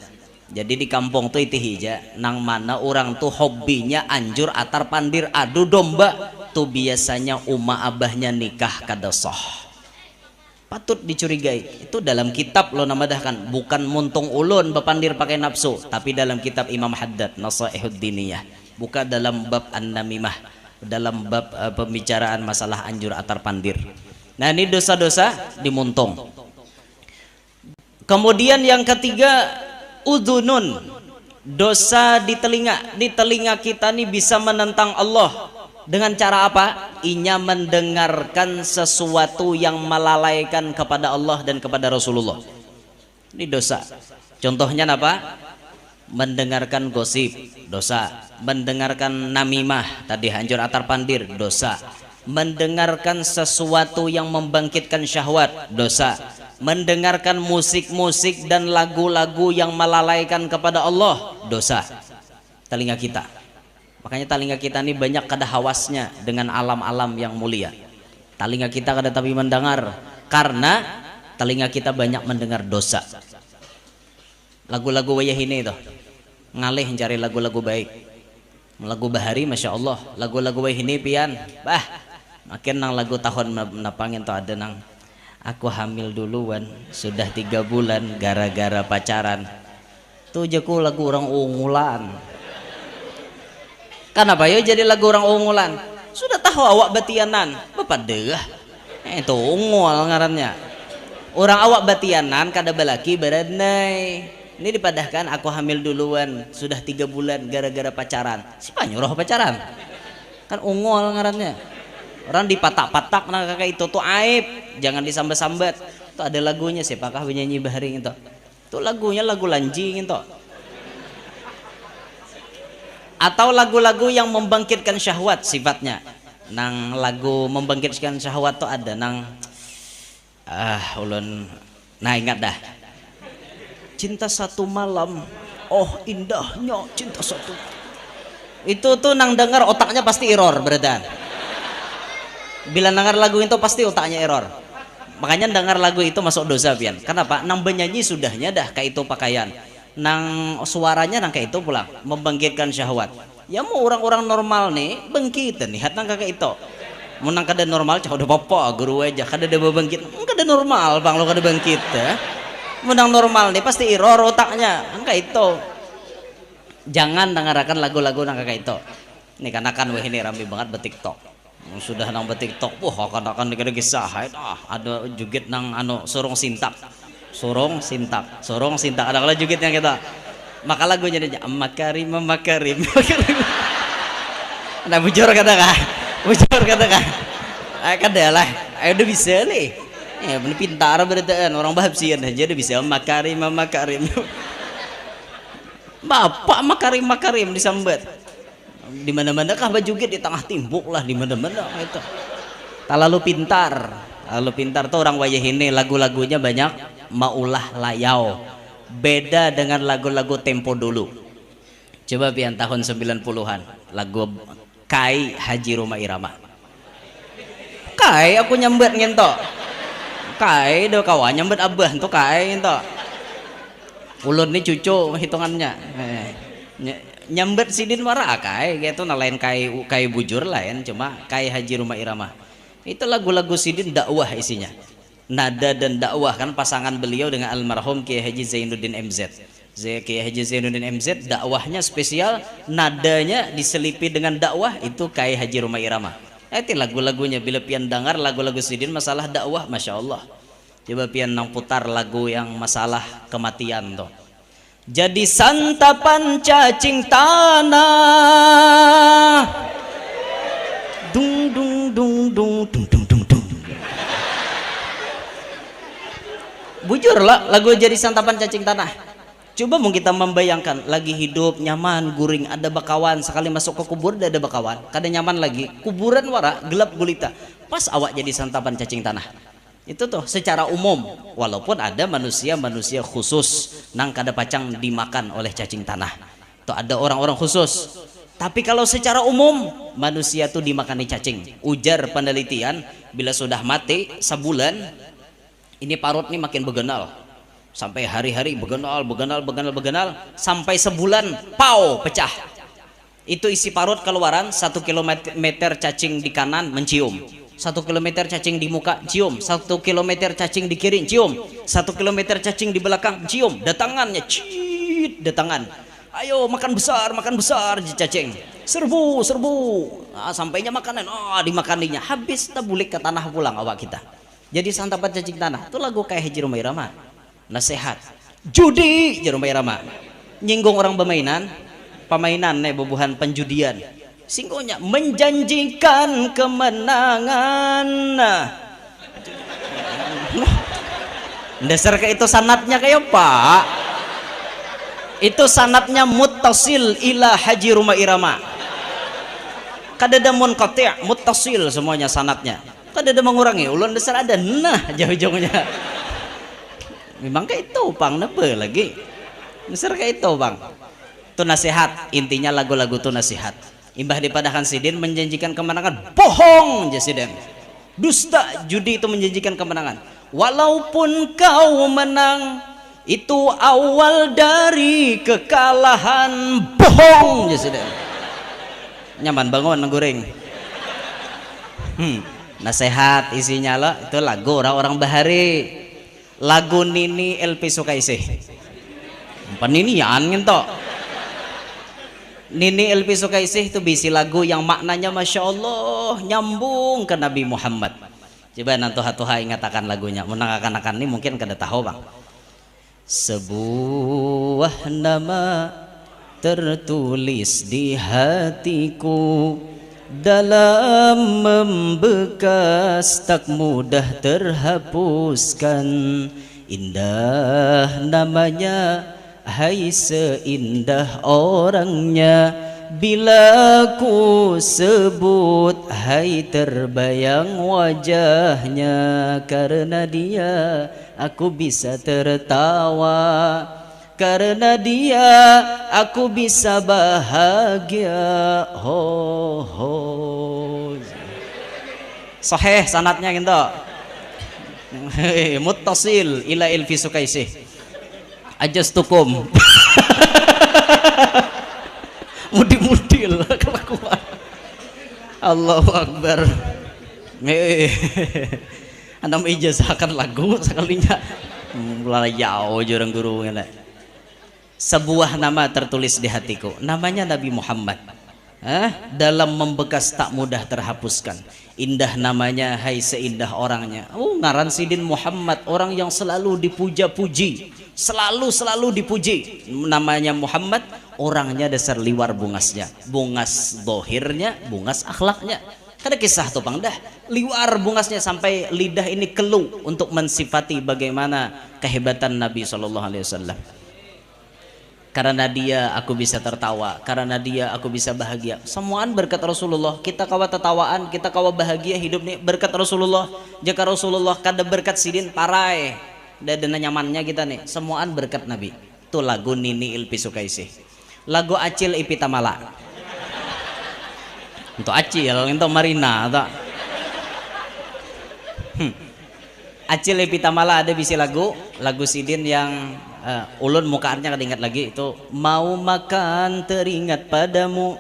jadi di kampung tuh itu hija nang mana orang tuh hobinya anjur atar pandir adu domba tuh biasanya abahnya nikah kada sah patut dicurigai itu dalam kitab lo namadahkan bukan muntung ulun bepandir pakai nafsu tapi dalam kitab Imam Haddad Nasaihud Diniyah buka dalam bab an-namimah dalam bab pembicaraan masalah anjur atar pandir. Nah, ini dosa-dosa di muntung. Kemudian yang ketiga, udhunun, dosa di telinga. Di telinga kita nih bisa menentang Allah dengan cara apa? Inya mendengarkan sesuatu yang melalaikan kepada Allah dan kepada Rasulullah. Ini dosa. Contohnya apa? Mendengarkan gosip, dosa. Mendengarkan namimah, tadi hancur atar pandir, dosa. Mendengarkan sesuatu yang membangkitkan syahwat, dosa. Mendengarkan musik-musik dan lagu-lagu yang melalaikan kepada Allah, dosa. Telinga kita. Makanya telinga kita ini banyak kada hawasnya dengan alam-alam yang mulia. Telinga kita kada tapi mendengar, karena telinga kita banyak mendengar dosa. Lagu-lagu wayah ini itu ngalih cari lagu-lagu baik. Lagu bahari masya Allah, lagu-lagu wayah ini pian bah makin nang lagu tahun napangin tuh ada nang aku hamil duluan sudah 3 bulan gara-gara pacaran. Tuh jaku lagu orang ungulan. Kenapa ya jadi lagu orang ungulan? Sudah tahu awak batianan bapak deh itu ungul ngarannya. Orang awak batianan kada balaki beradnai. Ini dipadahkan aku hamil duluan sudah 3 bulan gara-gara pacaran. Siapa nyuruh pacaran? Kan ungul ngarannya. Orang dipatak-patak nah kakak itu tuh aib, jangan disambat-sambat. Itu ada lagunya, siapakah penyanyi bahari itu? Itu lagunya lagu lanjing itu. Atau lagu-lagu yang membangkitkan syahwat sifatnya. Nang lagu membangkitkan syahwat tuh ada nang ulun nah ingat dah. Cinta satu malam, oh indahnya cinta satu. Itu tuh nang dengar otaknya pasti error beredan. Bila dengar lagu itu pasti otaknya error. Makanya dengar lagu itu masuk dosa pian. Kenapa? Nang penyanyi sudahnya dah kayak itu pakaian. Nang suaranya nang kayak itu pulang membangkitkan syahwat. Ya mau orang-orang normal nih bangkit nih hat nang kayak itu. Mau nang kada normal cah udah apa guru aja kada ada bangkit. Kada normal bang lo kada bangkit ya. Menang normal nih pasti error otaknya angka itu. Jangan dengarkan lagu-lagu nang kayak itu. Ini karena kan wah ini ramai banget betiktok. Sudah nang betiktok, wah akan dikira kisah. Ada jugit nang anu sorong sintak, ada kalau jugitnya kita. Maka lagunya aja makarim. Nah bujur kata kan, kada lah, udah bisa nih. Ya bener pintar beritaan orang bahasian aja udah bisa makarim. Bapak makarim disambat. Di mana-mana kah bajugit di tengah timbuk lah di mana-mana itu. Terlalu pintar tuh orang wayah ini lagu-lagunya banyak maulah layau. Beda dengan lagu-lagu tempo dulu. Coba pian tahun 90-an lagu Kai Haji Roma Irama. Kai aku nyambet ngentok. Kai do kawan nyambet abah tuh kai ento. Ulun nih cucu hitungannya. Nyambet sidin marah kai gitu nah lain kai bujur lain cuma Kai Haji Roma Irama. Itu lagu-lagu sidin dakwah isinya. Nada dan dakwah kan pasangan beliau dengan almarhum Kiai Haji Zainuddin MZ. Kiai Haji Zainuddin MZ dakwahnya spesial, nadanya diselipi dengan dakwah itu Kai Haji Roma Irama. Itu lagu-lagunya bila pian dengar lagu-lagu sidin masalah dakwah masya Allah. Coba pian nang putar lagu yang masalah kematian tuh. Jadi santapan cacing tanah. Dung dung dung dung dung dung dung dung. Bujur lah lagu jadi santapan cacing tanah. Coba mau kita membayangkan lagi hidup nyaman guring ada bakawan sekali masuk ke kubur ada bakawan kada nyaman lagi kuburan wara gelap gulita pas awak jadi santapan cacing tanah. Itu tuh secara umum walaupun ada manusia khusus nang kada pacang dimakan oleh cacing tanah. Tuh ada orang-orang khusus. Tapi kalau secara umum manusia tuh dimakani cacing. Ujar penelitian bila sudah mati sebulan ini parut nih makin begenal. Sampai hari-hari begenal sampai sebulan pau pecah. Itu isi parut keluaran 1 kilometer cacing di kanan mencium, 1 kilometer cacing di muka cium, 1 kilometer cacing di kiri cium, 1 kilometer cacing di belakang cium, datangannya datangan. Ayo makan besar cacing. serbu serbu. Sampainya makanan, dimakaninya habis, tak bulik ke tanah pulang awak kita. Jadi santapan cacing tanah. Itu lagu kayak Haji Roma Irama. Nasihat judi Haji Roma Irama, nyinggung orang bermainan, pemainan bubuhan penjudian, singgonya menjanjikan kemenangan. Dasar kayak itu sanatnya kayak Pak, itu sanatnya muttasil ila Haji Roma Irama, kadada munqati' muttasil semuanya sanatnya, kadada mengurangi ulun dasar ada jauh-jauhnya. Memang kayak itu Bang, nebe lagi dasar kayak itu Bang. Itu nasihat, intinya lagu-lagu itu nasihat. Imbah dipadakan sidin menjanjikan kemenangan, bohong jasiden, dusta. Judi itu menjanjikan kemenangan, walaupun kau menang itu awal dari kekalahan, bohong jasiden. Nyaman bangun goreng. Nasihat isinya lah itu lagu orang-orang bahari, lagu Nini LP Sukaisih peninian gitu. Nini LP Sukaisih itu bisi lagu yang maknanya Masya Allah nyambung ke Nabi Muhammad. Coba nanti hatuha ingatakan lagunya, menangkan ini mungkin kada tahu Bang. Sebuah nama tertulis di hatiku, dalam membekas tak mudah terhapuskan. Indah namanya, hai seindah orangnya, bila ku sebut hai terbayang wajahnya. Karena dia aku bisa tertawa, karena dia aku bisa bahagia. Ho ho. Sahih sanatnya gitu. Muttasil ila ilfi Sukaisih. Ajastukum. Mudi-mudil kelakuan. Allahu Akbar. Anda ijazahkan lagu sekalinya mulai jauh jurang guru ngene. Sebuah nama tertulis di hatiku, namanya Nabi Muhammad. Dalam membekas tak mudah terhapuskan. Indah namanya, hai seindah orangnya. Ngaran Sidin Muhammad, orang yang selalu dipuja-puji, selalu dipuji. Namanya Muhammad, orangnya dasar liwar bungasnya, bungas dohirnya, bungas akhlaknya. Ada kisah tuh Bang dah, liwar bungasnya sampai lidah ini keluh untuk mensifati bagaimana kehebatan Nabi SAW. Karena dia aku bisa tertawa, karena dia aku bisa bahagia. Semuaan berkat Rasulullah. Kita kawa tertawaan, kita kawa bahagia hidup nih berkat Rasulullah. Jika Rasulullah kada berkat sidin parai, dan nyamannya kita nih. Semuaan berkat Nabi. Itu lagu Nini Ilpi Sukaisih. Lagu Acil Ipi Tamala. Untuk Acil, untuk Marina, atau Acil Ipi Tamala ada bisi lagu sidin yang ulun mukaannya kada ingat lagi. Itu mau makan teringat padamu,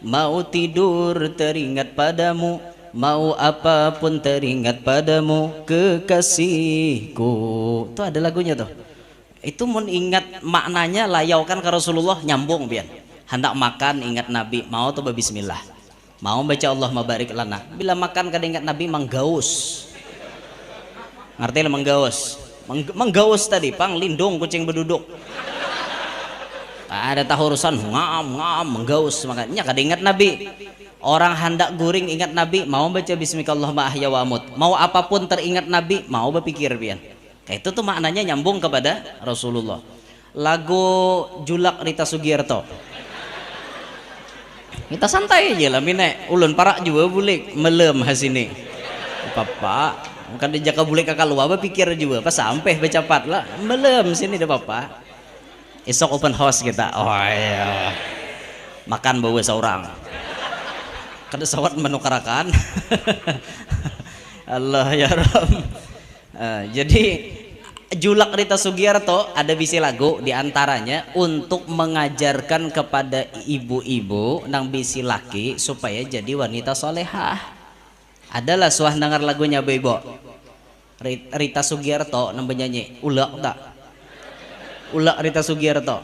mau tidur teringat padamu, mau apapun teringat padamu kekasihku. Itu ada lagunya tuh. Itu mun ingat maknanya layaukan ke Rasulullah nyambung pian. Hendak makan ingat Nabi, mau tuh bismillah, mau baca Allahumma barik lana. Bila makan kada ingat Nabi manggaus. Ngerti lah manggaus. Menggaus tadi pang lindung kucing berduduk. Ada tahu urusan ngam menggaus, makanya kada ingat Nabi. Orang hendak guring ingat Nabi, mau baca bismillahirrahmanirrahim ahya wa amut. Mau apapun teringat Nabi, mau berpikir pian. Kayak itu tuh maknanya nyambung kepada Rasulullah. Lagu Julak Rita Sugierto. Kita santai aja lah mine. Ulun parak juga bulik melem hasini. Papa bukan dijaka boleh kakak luar pikir juga pas sampai bercapat lah belum sini deh Bapak. Esok open house kita. Oh iya, makan bawa seorang kada sawat menukarakan. Allah ya Rabb. Jadi Julak Rita Sugierto ada bisi lagu diantaranya untuk mengajarkan kepada ibu-ibu nang bisi laki supaya jadi wanita solehah. Adalah suah dengar lagunya Bebo Rita Sugierto nang penyanyi ulak tak ulak Rita Sugierto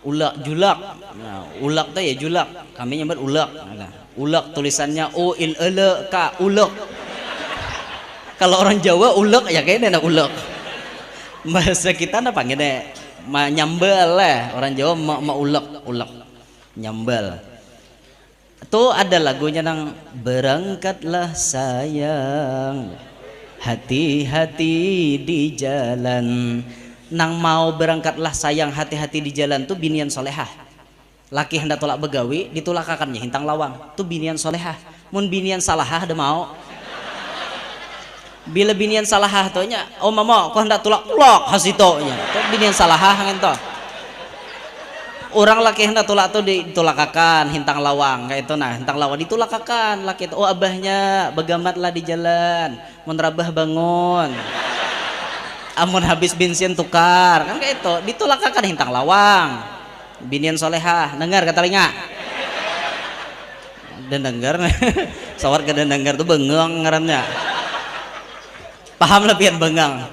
ulak julak. Nah, ulak tuh ya julak, kami nyebut ulak. Nah, ulak tulisannya u il ele k ulak. Kalau orang Jawa ulak ya kayaknya nak ulak. Bahasa kita apa gini? Nyambel lah, orang Jawa ma ulak ulak nyambel. Tuh ada lagunya nang berangkatlah sayang, hati-hati di jalan. Nang mau berangkatlah sayang, hati-hati di jalan tuh binian solehah. Laki hendak tolak begawi ditulakakannya hintang lawang tuh binian solehah. Mun binian salahah ada mau. Bila binian salahah tuhnya, oh mama kau hendak tulak hasitonya tuh binian salahah ngento. Orang laki hendak tulak tuh ditulakakan hintang lawang kayak itu. Nah hintang lawang ditulakakan laki itu, oh abahnya begamatlah di jalan, mun rabah bangun, amun habis bensin tukar kan kayak itu, ditulakakan hintang lawang. Binian solehah dengar kata telinga dan dengar sawar ke dengar tuh bengang ngarannya, paham lah pian bengang.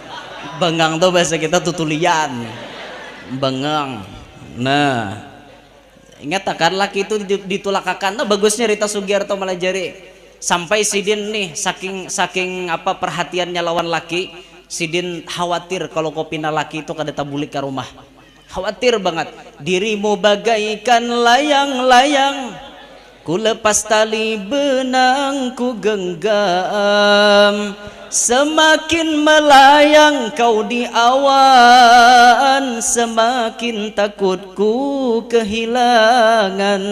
Bengang tuh bahasa kita tutulian bengang. Nah ingat kan laki itu ditulakakan. Nah bagusnya Rita Sugiarto melajari sampai Sidin nih saking apa perhatiannya lawan laki, Sidin khawatir kalau kopina laki itu kada tabulik ke rumah, khawatir banget. Dirimu bagaikan layang-layang, ku lepas tali benang ku genggam, semakin melayang kau di awan, semakin takut ku kehilangan.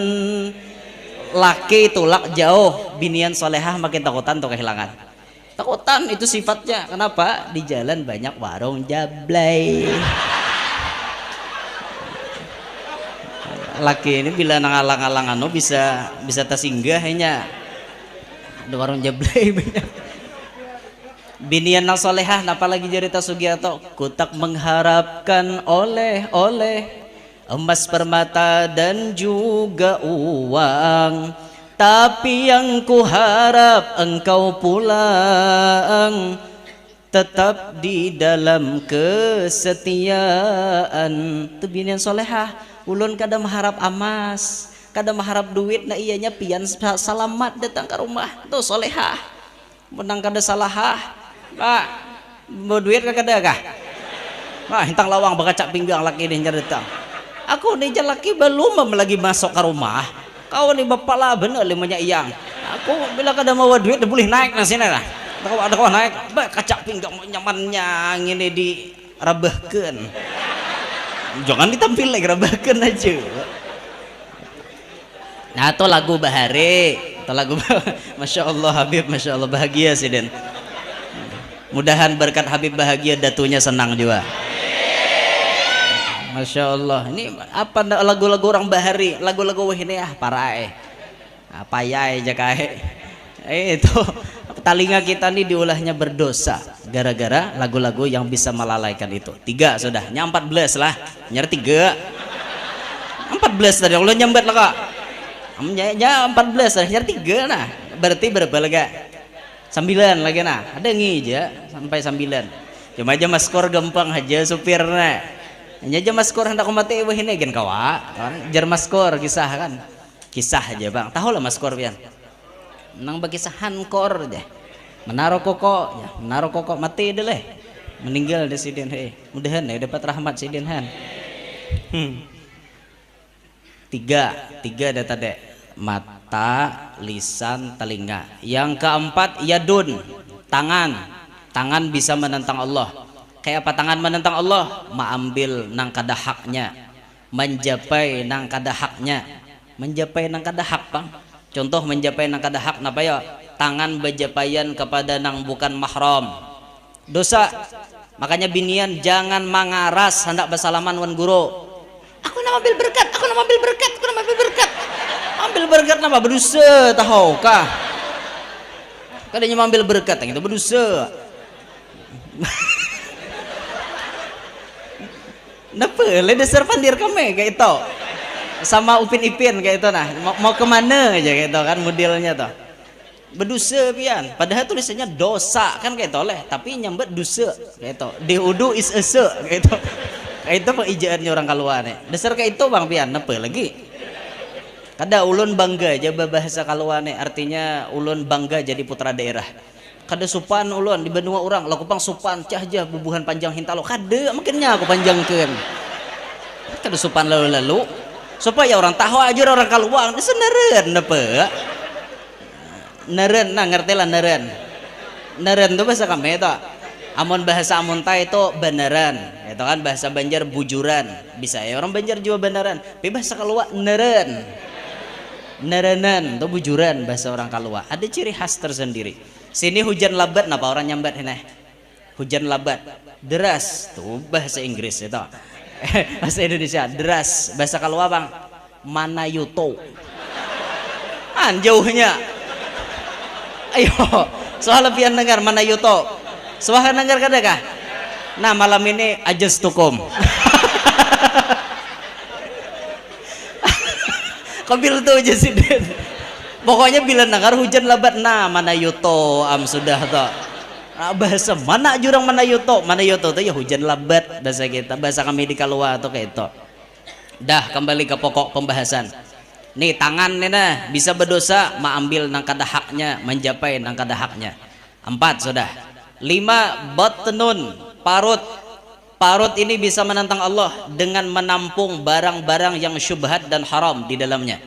Laki tulak jauh, binian solehah makin takutan tuh kehilangan. Takutan itu sifatnya. Kenapa? Di jalan banyak warung jablay. Laki ini bila nangalang-alang anu bisa tersinggah hanya ada warung jablay banyak. Binian nang solehah apalagi jarita Sugiarto, kutak mengharapkan oleh emas permata dan juga uang, tapi yang ku harap engkau pulang tetap di dalam kesetiaan. Tu binian solehah, ulun kada mengharap emas, kada mengharap duit, nah ianya pian salamat datang ke rumah. Tu solehah menang kada salahah. Pak, mau duit kada kah? Wah, hintang lawang bakacak pinggang laki ini datang. Aku nih laki belum lagi masuk ke rumah. Kau nih bapak lah bener limanya iyang. Aku bila kada mau duit boleh naik nang sini lah. Ada kau naik, bakacak pinggang nyamannya ini di rabahkeun. Jangan ditampil lagi rabahkeun aja. Nah, itu lagu Bahari. Itu lagu Masya Allah Habib, Masya Allah bahagia sih Den. Mudahan berkat Habib bahagia, datunya senang juga. Masya Allah. Ini apa lagu-lagu orang Bahari, lagu-lagu ini parah apa ya aja kae. Itu telinga kita nih diulahnya berdosa gara-gara lagu-lagu yang bisa melalaikan itu. 3 sudah, nya 14 lah. Nyari 3. 14 tadi Allah nyambat lah kak. Nya 14 lah, nyari 3 nah. Berarti berapa lagi? 9 lagi nah, ada aja sampai 9. Cuma aja maskor gampang aja supirnya. Hanya aja maskor hendak mati ini gen kawa. Jar maskor kisah kan. Kisah aja bang. Tahu lah maskor pian. Nang bagisahan kor aja. Menaruh koko mati deh leh. Meninggal deh sidin mudahan ya dapat rahmat sidin han. 3 data deh. Mata, lisan, telinga. Yang keempat yadun, tangan bisa menentang Allah. Kayak apa tangan menentang Allah? Mengambil nang kada haknya, menjapai nang kada haknya. Menjapai nang kada hak bang. Contoh menjapai nang kada hak napa ya? Tangan berjapaian kepada nang bukan mahram, dosa. Makanya binian jangan mangaras hendak bersalaman wan guru. Aku nak ambil berkat, ambil berkat nama berdosa tahu kah? Kadanya ambil berkat yang itu berdosa. Napa? Le dasar pandir kami kayak itu. Sama Upin Ipin kayak itu nah. Mau kemana aja kayak itu kan modelnya tuh. Berdosa pian. Padahal tulisannya dosa kan kayak itu leh. Tapi nyambet dosa kayak itu. Diudu is ese kayak itu. Itu pengijaannya orang kaluane dasar kayak itu bang pian nepe lagi kada ulun bangga jaba bahasa kaluane artinya ulun bangga jadi putra daerah kada supan ulun di benua orang laku pang supan cah jah bubuhan panjang hintalo kada makinnya aku panjangkeun kada supan lalu-lalu supaya orang tahu aja orang kaluang seneren nepe neren nah ngerti lah neren itu bahasa kami itu amun bahasa amun ta itu beneran itu kan bahasa Banjar bujuran bisa ya orang Banjar juga beneran tapi bahasa Kalua nerenan itu bujuran bahasa orang Kalua ada ciri khas tersendiri sini hujan labat napa orang nyambat ini hujan labat deras tuh bahasa Inggris itu bahasa Indonesia deras bahasa Kalua bang mana yuto jauhnya ayo soal lebihan dengar mana yuto soal dengar kada kah nah malam ini ajas tukum kabil tuh aja sih pokoknya bila dengar hujan lebat nah mana yuto sudah toh nah, bahasa mana jurang mana yuto tuh ya hujan lebat bahasa kita bahasa kami di Kalua atau kayak itu dah kembali ke pokok pembahasan nih tangan nih nah bisa berdosa mengambil nang kada haknya menjapai nang kada haknya 4 sudah 5 batnun parut ini bisa menantang Allah dengan menampung barang-barang yang syubhat dan haram di dalamnya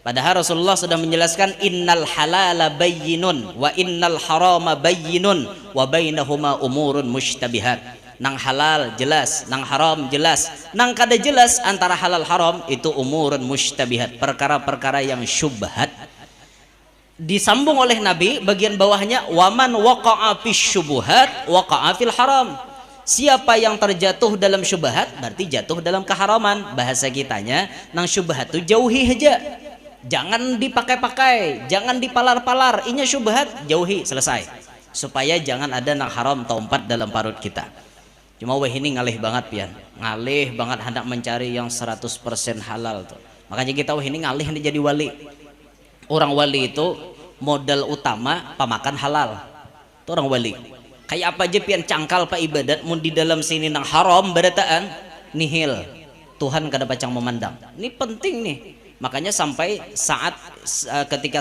padahal Rasulullah sudah menjelaskan innal halala bayyinun wa innal harama bayyinun wa bainahuma umurun mushtabihat nang halal jelas nang haram jelas nang kada jelas antara halal haram itu umurun mushtabihat perkara-perkara yang syubhat disambung oleh Nabi bagian bawahnya waman waqa'a fis syubuhat waqa'a fil haram siapa yang terjatuh dalam syubhat berarti jatuh dalam keharaman bahasa kitanya nang syubhat itu jauhi aja jangan dipakai-pakai jangan dipalar-palar inya syubhat jauhi selesai supaya jangan ada nang haram tompat dalam parut kita cuma wah ini ngalih banget pian ngalih banget hendak mencari yang 100% halal tuh makanya kita wah ini ngalih hendak jadi wali orang wali itu modal utama pamakan halal itu orang wali kayak apa aja pian cangkal pak ibadat mun di dalam sini nang haram berataan nihil Tuhan kada pacang memandang ini penting nih makanya sampai saat ketika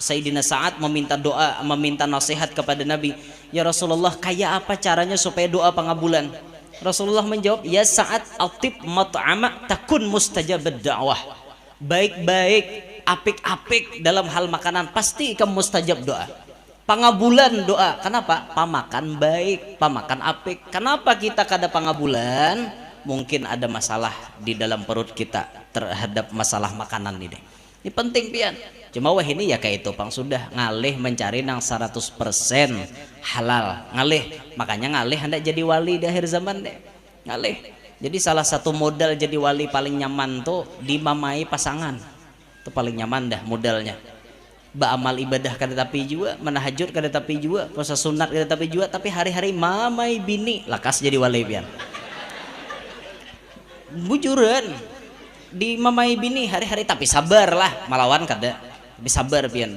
Sayyidina Sa'ad meminta doa meminta nasihat kepada Nabi ya Rasulullah kayak apa caranya supaya doa pengabulan Rasulullah menjawab ya Sa'ad atib mat'ama takun mustajabad da'wah baik-baik apik-apik dalam hal makanan pasti kamu mustajab doa pangabulan doa kenapa pamakan baik pamakan apik kenapa kita kada pangabulan mungkin ada masalah di dalam perut kita terhadap masalah makanan ini penting pian cuma wah ini ya kayak itu pang sudah ngalih mencari nang 100% halal ngalih makanya ngalih hendak jadi wali di akhir zaman deh ngalih jadi salah satu modal jadi wali paling nyaman tuh dimamai pasangan itu paling nyaman dah modalnya beramal ibadah kada tapi juga menahajud kada tapi juga puasa sunat kada tapi juga tapi hari-hari mamai bini lakas jadi wali pian bujuran di mamai bini hari-hari tapi sabar lah malawan kada tapi sabar pian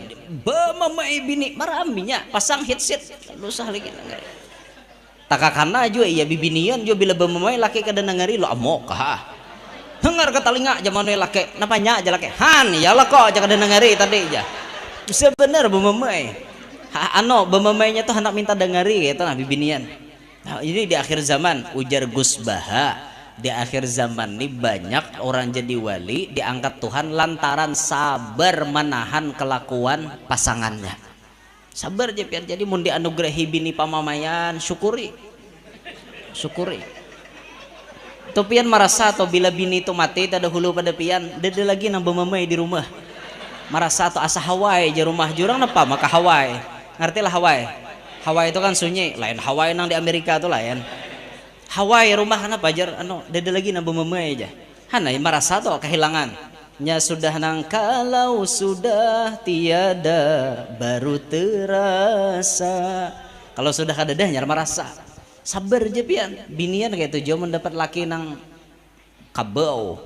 mamai bini marambinya pasang headset lusah lagi takakana juga iya bibinian juga bila bemamai laki kada nangari lo amok kah dengar ke telinga zaman laki napanya aja laki han ya lah kok aja kada nangari tadi aja sebenar bemamai bemamainya tuh hendak minta dengari gitu nah bibinian nah, ini di akhir zaman ujar Gus Baha di akhir zaman ini banyak orang jadi wali diangkat Tuhan lantaran sabar menahan kelakuan pasangannya sabar aja biar jadi mun dianugerahi bini pamamayan syukuri itu pian merasa atau bila bini itu mati tada hulu pada pian dede lagi nang bemamai di rumah merasa atau asa Hawaii di rumah jurang napa maka Hawaii ngerti lah Hawaii itu kan sunyi lain Hawaii nang di Amerika tuh lain Hawaii rumah kenapa jar dede lagi nang bemamai aja hana merasa tuh kehilangan nya sudah nang kalau sudah tiada baru terasa kalau sudah kada nyar merasa sabar aja pian binian kayak itu jauh mendapat laki nang kabau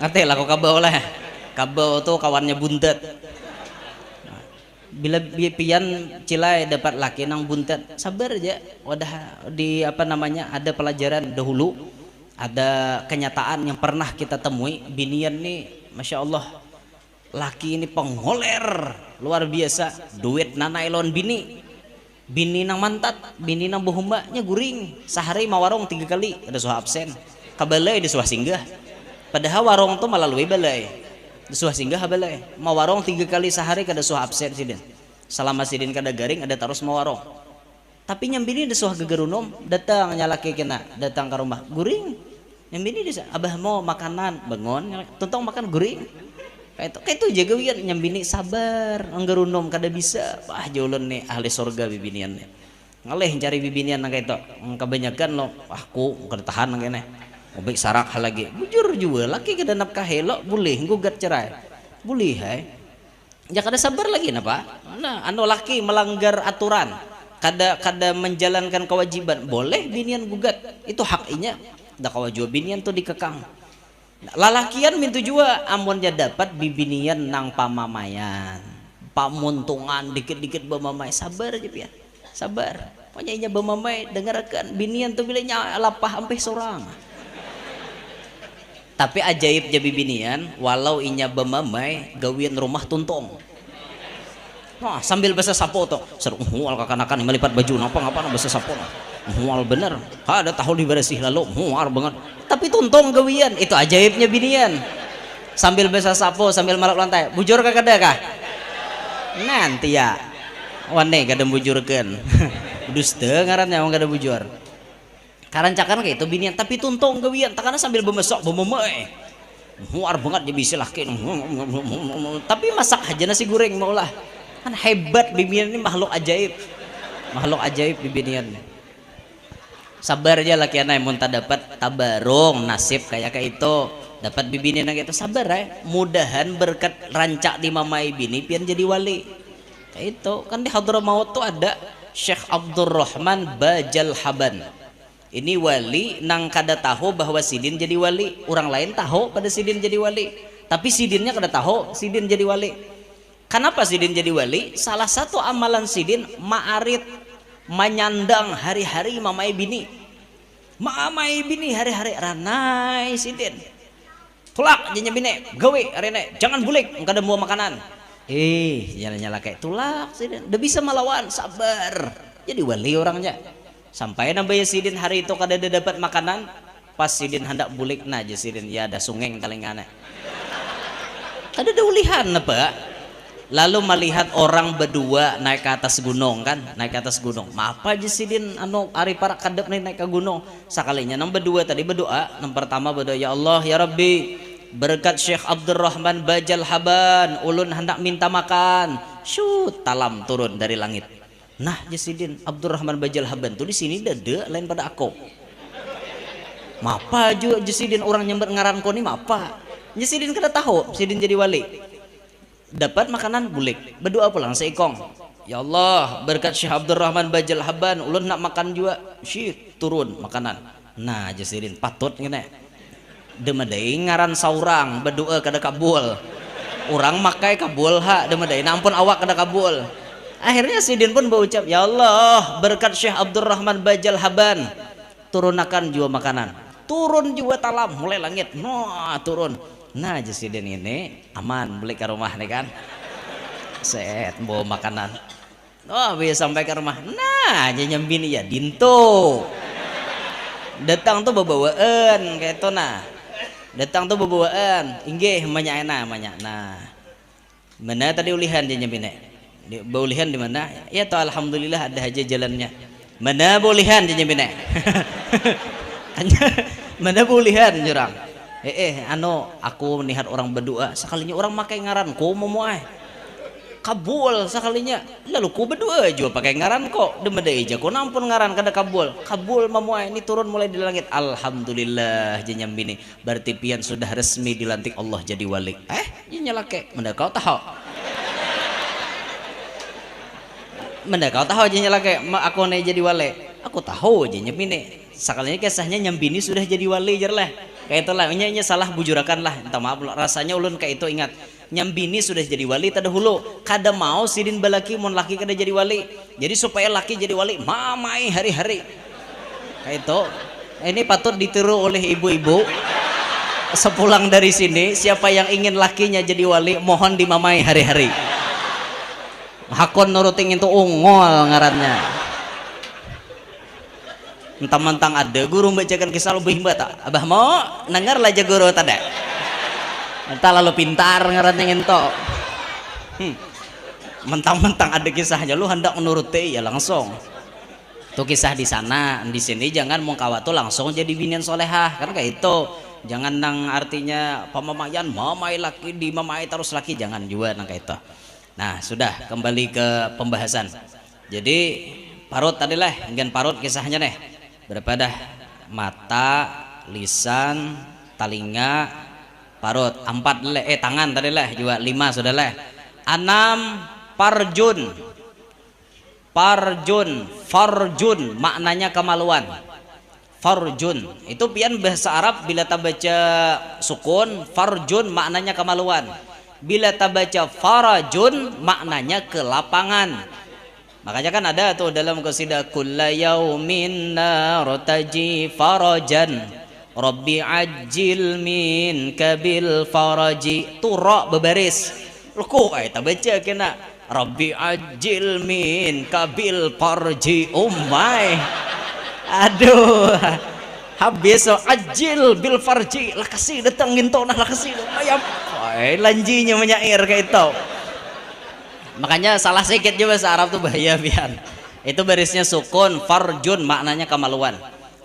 ngerti lah kok kabau lah kabau tuh kawannya buntet bila pian cilai dapat laki nang buntet sabar aja. Wadah di apa namanya ada pelajaran dahulu, ada kenyataan yang pernah kita temui. Binian nih masya Allah laki ini pengholer luar biasa, duit nanailon bini nang mantat, bini nang bohumbanya guring sehari mau warung 3 kali ada suah absen kabalai di suah singgah, padahal warung tuh malah lebih balai suah singgah balai mau warung 3 kali sehari kada suah absen sidin, selama sidin kada garing ada terus mau warung, tapi nyambini ada suah gegerunom datang nyalaki kena datang ke rumah guring nyambini dia abah mau makanan bangun tuntang makan guring kayak itu jaga wian nyambini sabar anggerunom kada bisa wah jolon nih ahli surga bibinian nih ngalih cari bibinian nang kayak itu kebanyakan lo aku kada tahan nang kene baik sarak hal lagi bujur juga laki kada nafkahe lo boleh gugat cerai boleh hai ya kada sabar lagi napa nah anu laki melanggar aturan kada menjalankan kewajiban boleh binian gugat itu haknya dah kewajiban binian tuh dikekang lalakian mintu jua amunnya dapat bibinian nang pamamayan pamuntungan dikit-dikit bamamai sabar aja pian sabar pokoknya bamamai dengarkan binian tuh bilanya lapah sampai sorang. Tapi ajaib jadi binian walau inya bamamai gawian rumah tuntong. Nah, sambil bahasa sapo tuh seru mual kakanakan melipat baju ngapa bahasa sapo mual bener ada tahu dibersih lalu mual banget tapi tuntong gawian itu ajaibnya binian sambil bahasa sapo sambil malap lantai bujur kada kah nanti ya wane kada bujurkan duste ngarannya orang kada bujur karancakan kayak itu binian tapi tuntong gawian takana sambil bemesok bememai muar banget jadi bisa laki tapi masak aja nasi goreng maulah kan hebat bibinian ini makhluk ajaib bibinian sabar aja laki anak yang tak dapat tabarong nasib kayak itu dapat bibinian kayak itu sabar ya mudahan berkat rancak di mamai bini pian jadi wali kayak itu kan di Hadramaut tuh ada Syekh Abdurrahman Bajal Haban. Ini wali nang kada tahu bahwa sidin jadi wali, orang lain tahu pada sidin jadi wali, tapi sidinnya kada tahu sidin jadi wali. Kenapa sidin jadi wali? Salah satu amalan sidin ma'arit menyandang hari-hari mamai bini hari-hari ranai sidin tulak jenya bini gawe arene jangan bulik kada mau makanan nyala kayak tulak sidin udah bisa melawan sabar jadi wali orangnya. Sampai nambah sidin hari itu kada ada dapat makanan pas sidin hendak bulik nah aja sidin ya ada sungeng talingana kada ada ulihan apa lalu melihat orang berdua naik ke atas gunung kan naik ke atas gunung apa aja sidin anu ari para kadep nih naik ke gunung sekalinya nang berdua tadi berdoa nang pertama berdoa ya Allah ya Rabbi berkat Syekh Abdurrahman Bajal Haban ulun hendak minta makan syut talam turun dari langit. Nah, Jasidin Abdurrahman Bajal Haban tuh di sini dada lain pada aku. Mapa juga Jasidin orang nyamber ngaran koni mapa. Jasidin kada tahu, Jasidin jadi wali. Dapat makanan bulik, berdoa pulang seikong. Ya Allah, berkat Syekh Abdurrahman Bajal Haban, ulun nak makan juga. Syih, turun makanan. Nah, Jasidin patut ngene. Demadai ngaran saurang berdoa kada kabul. Orang makai kabul ha demadai nampun awak kada kabul. Akhirnya sidin pun berucap ya Allah berkat Syekh Abdurrahman Bajal Haban turunakan juga makanan turun juga talam mulai langit nah turun nah aja sidin ini aman beli ke rumah nih kan set bawa makanan oh bisa sampai ke rumah nah aja nyambini ya dinto datang tuh bawaan kayak itu nah datang tuh bawaan inggih manya nah mana tadi ulihan aja nyambini bolehan di mana? Ya toh alhamdulillah ada aja jalannya. Mana bolehan jadi bina? Mana bolehan jurang? Anu aku melihat orang berdoa sekalinya orang makai ngaran ko momoai. Kabul sekalinya. Lalu ku berdoa juga pakai ngaran kok. Demadai aja ko nampun ngaran kada kabul. Kabul momoai ini turun mulai di langit. Alhamdulillah jenyam bini. Berarti pian sudah resmi dilantik Allah jadi wali. Nyalake. Mana kau tahu? Menda kau tahu aja nyala kayak aku nih jadi wali aku tahu aja nyepini sekalinya kisahnya nyambini sudah jadi wali jer lah kayak itulah nya salah bujurakan lah entah maaf rasanya ulun kayak itu ingat nyambini sudah jadi wali tada hulu kada mau sidin balaki mun laki kada jadi wali. Jadi supaya laki jadi wali mamai hari-hari kayak itu. Ini patut ditiru oleh ibu-ibu. Sepulang dari sini siapa yang ingin lakinya jadi wali mohon dimamai hari-hari. Hakon nuruting itu ungol ngarannya. Mentang-mentang ada guru membacakan kisah lebih mbak tak abah mau dengar lah guru tada entah lalu pintar ngarannya itu. Mentang-mentang ada kisahnya lu hendak menuruti ya langsung tuh kisah di sana di sini jangan mau kawat tuh langsung jadi binian solehah kan kayak itu. Jangan nang artinya pemamayan mamai laki di mamai terus laki jangan juga nang kayak itu. Nah sudah kembali ke pembahasan. Jadi parut tadi lah ingin parut kisahnya nih berapa dah mata lisan telinga parut 4 tangan tadi lah juga 5 sudah lah 6 farjun maknanya kemaluan. Farjun itu pian bahasa Arab bila tak baca sukun farjun maknanya kemaluan. Bila tak baca farajun maknanya kelapangan. Makanya kan ada tuh dalam qasidah kulla yaumin nartaji farajan rabbi ajil min kabil faraji tu ra bebaris kok tak baca kena rabbi ajil min kabil farji umai aduh habis ajil bil farji lah kasih datang ginto nah lah kasih ayam lanjinya menyair kayak itu. Makanya salah sedikit juga bahasa Arab tuh bahaya pian. Itu barisnya sukun farjun maknanya kemaluan.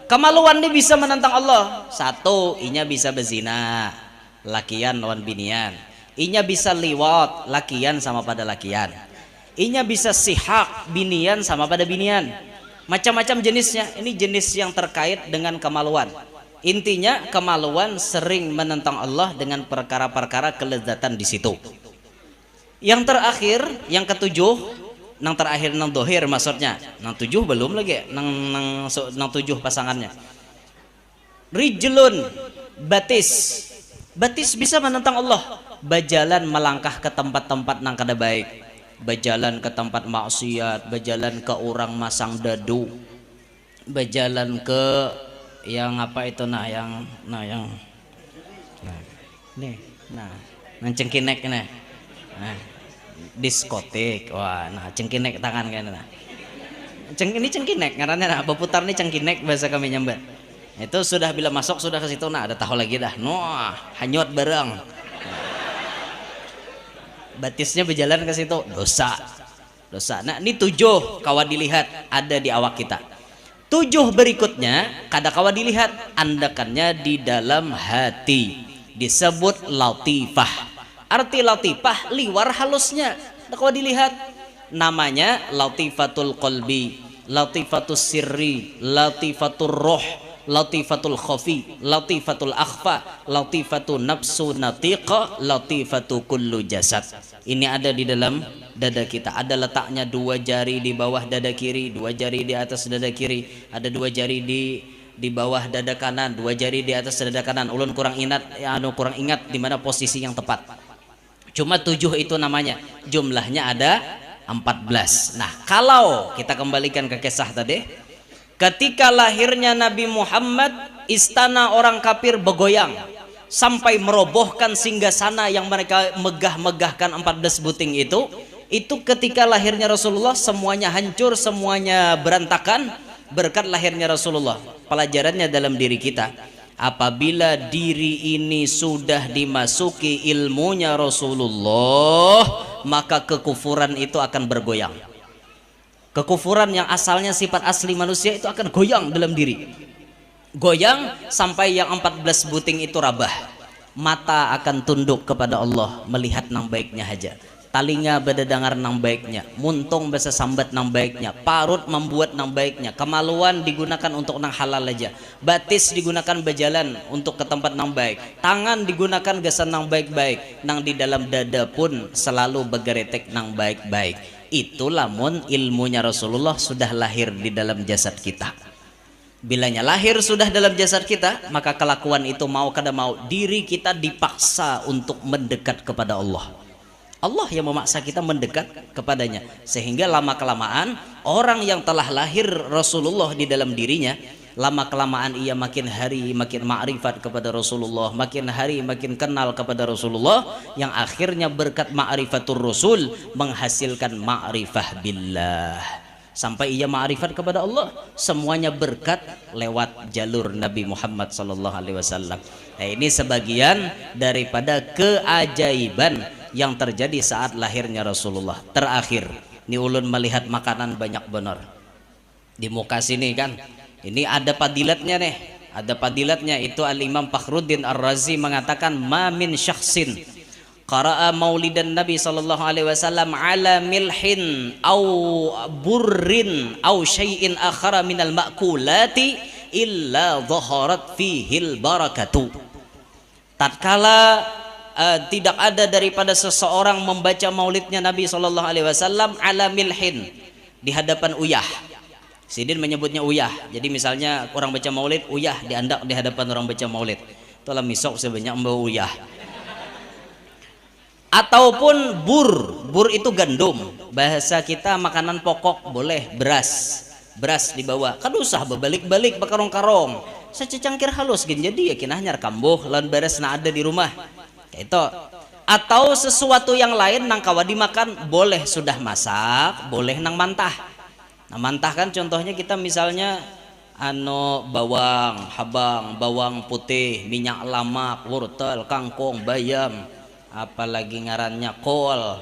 Kemaluan ini bisa menentang Allah. Satu, inya bisa berzina, lakian lawan binian. Inya bisa liwat, lakian sama pada lakian. Inya bisa sihak, binian sama pada binian. Macam-macam jenisnya. Ini jenis yang terkait dengan kemaluan. Intinya kemaluan sering menentang Allah dengan perkara-perkara kelezatan di situ. Yang terakhir, yang ketujuh, nang terakhir nang dohir maksudnya, nang 7 belum lagi, nang 7 pasangannya. Rijlun, batis bisa menentang Allah. Berjalan melangkah ke tempat-tempat nang kada baik, berjalan ke tempat maksiat, berjalan ke orang masang dadu, berjalan ke yang apa itu yang cengkinek nih. Nah, diskotik, wah, nah cengkinek tangan kan, nah, ini cengkinek, karena nah, berputar nih cengkinek bahasa kami nyambat. Itu sudah bila masuk sudah ke situ, nah ada tahu lagi dah, hanyut bareng. Batisnya berjalan ke situ, dosa. Nah ini 7 kawan dilihat ada di awak kita. 7 berikutnya kada kawan dilihat, andakannya di dalam hati, disebut latifah. Arti latifah liwar halusnya kalau dilihat namanya latifatul qalbi, latifatul sirri, latifatul roh, latifatul khafi, latifatul akhfa, latifatul nafsu natiqa, latifatul kullu jasad. Ini ada di dalam dada kita. Ada letaknya 2 jari di bawah dada kiri, 2 jari di atas dada kiri, ada 2 jari di bawah dada kanan, 2 jari di atas dada kanan. Ulun kurang ingat di mana posisi yang tepat. Cuma 7 itu namanya, jumlahnya ada 14. Nah kalau kita kembalikan ke kisah tadi, ketika lahirnya Nabi Muhammad, istana orang kafir bergoyang sampai merobohkan singgasana yang mereka megah-megahkan 14 buting itu ketika lahirnya Rasulullah semuanya hancur, semuanya berantakan berkat lahirnya Rasulullah. Pelajarannya dalam diri kita, apabila diri ini sudah dimasuki ilmunya Rasulullah, maka kekufuran itu akan bergoyang. Kekufuran yang asalnya sifat asli manusia itu akan goyang dalam diri. Goyang sampai yang 14 buting itu rabah. Mata akan tunduk kepada Allah melihat nang baiknya haja. Talinga berdengar nang baiknya, muntung bahasa sambat nang baiknya, parut membuat nang baiknya, kemaluan digunakan untuk nang halal aja, batis digunakan berjalan untuk ke tempat nang baik, tangan digunakan gasan nang baik-baik, nang di dalam dada pun selalu bergeretek nang baik-baik. Itu lamun ilmunya Rasulullah sudah lahir di dalam jasad kita. Bilanya lahir sudah dalam jasad kita, maka kelakuan itu mau kada mau diri kita dipaksa untuk mendekat kepada Allah. Allah yang memaksa kita mendekat kepadanya, sehingga lama kelamaan orang yang telah lahir Rasulullah di dalam dirinya, lama kelamaan ia makin hari makin ma'rifat kepada Rasulullah, makin hari makin kenal kepada Rasulullah, yang akhirnya berkat ma'rifatur Rasul menghasilkan ma'rifah billah, sampai ia ma'rifat kepada Allah. Semuanya berkat lewat jalur Nabi Muhammad SAW. Nah, ini sebagian daripada keajaiban yang terjadi saat lahirnya Rasulullah. Terakhir, ini ulun melihat makanan banyak benar di muka sini kan. Ini ada padilatnya nih, ada padilatnya. Itu Al-Imam Fakhruddin Ar-Razi mengatakan, ma min syakhsin qara'a maulidan Nabi sallallahu alaihi wasallam ala milhin au burrin au syai'in akhara minal ma'kulati illa dhaharat fihil barakatu. Tatkala tidak ada daripada seseorang membaca maulidnya Nabi sallallahu alaihi wasallam ala milhin, di hadapan uyah. Sidin menyebutnya uyah. Jadi misalnya orang baca maulid, uyah diandak di hadapan orang baca maulid. Itulah misok sebanyak mbau uyah. Ataupun bur itu gandum, bahasa kita makanan pokok boleh, beras dibawa, kan usah berbalik-balik bekarong-karong, sececangkir halus gini, jadi ya kinahnya kambuh lan beres na ada di rumah itu. Atau sesuatu yang lain nang kawa dimakan, boleh sudah masak, boleh nang mantah. Nah mantah kan contohnya kita misalnya bawang habang, bawang putih, minyak lamak, wortel, kangkung, bayam, apalagi ngarannya kol,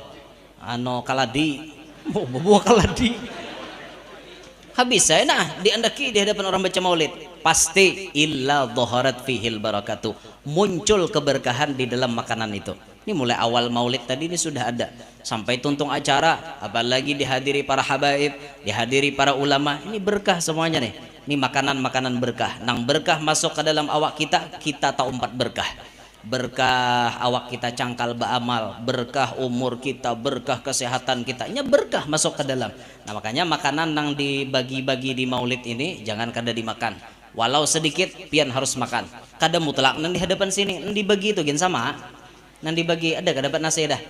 kaladi, buah kaladi. Habis saya diandaki di hadapan orang baca maulid, pasti illa dhaharat fihil barakatuh, muncul keberkahan di dalam makanan itu. Ini mulai awal maulid tadi ini sudah ada sampai tuntung acara, apalagi dihadiri para habaib, dihadiri para ulama, ini berkah semuanya nih. Ini makanan-makanan berkah. Nang berkah masuk ke dalam awak kita tahu 4 berkah. Berkah awak kita cangkal beramal, berkah umur kita, berkah kesehatan kita, ini berkah masuk ke dalam. Nah makanya makanan yang dibagi-bagi di maulid ini jangan kada dimakan, walau sedikit pian harus makan. Kada mutlak nang di hadapan sini nang dibagi itu gen sama nang dibagi ada kada dapat nasi dah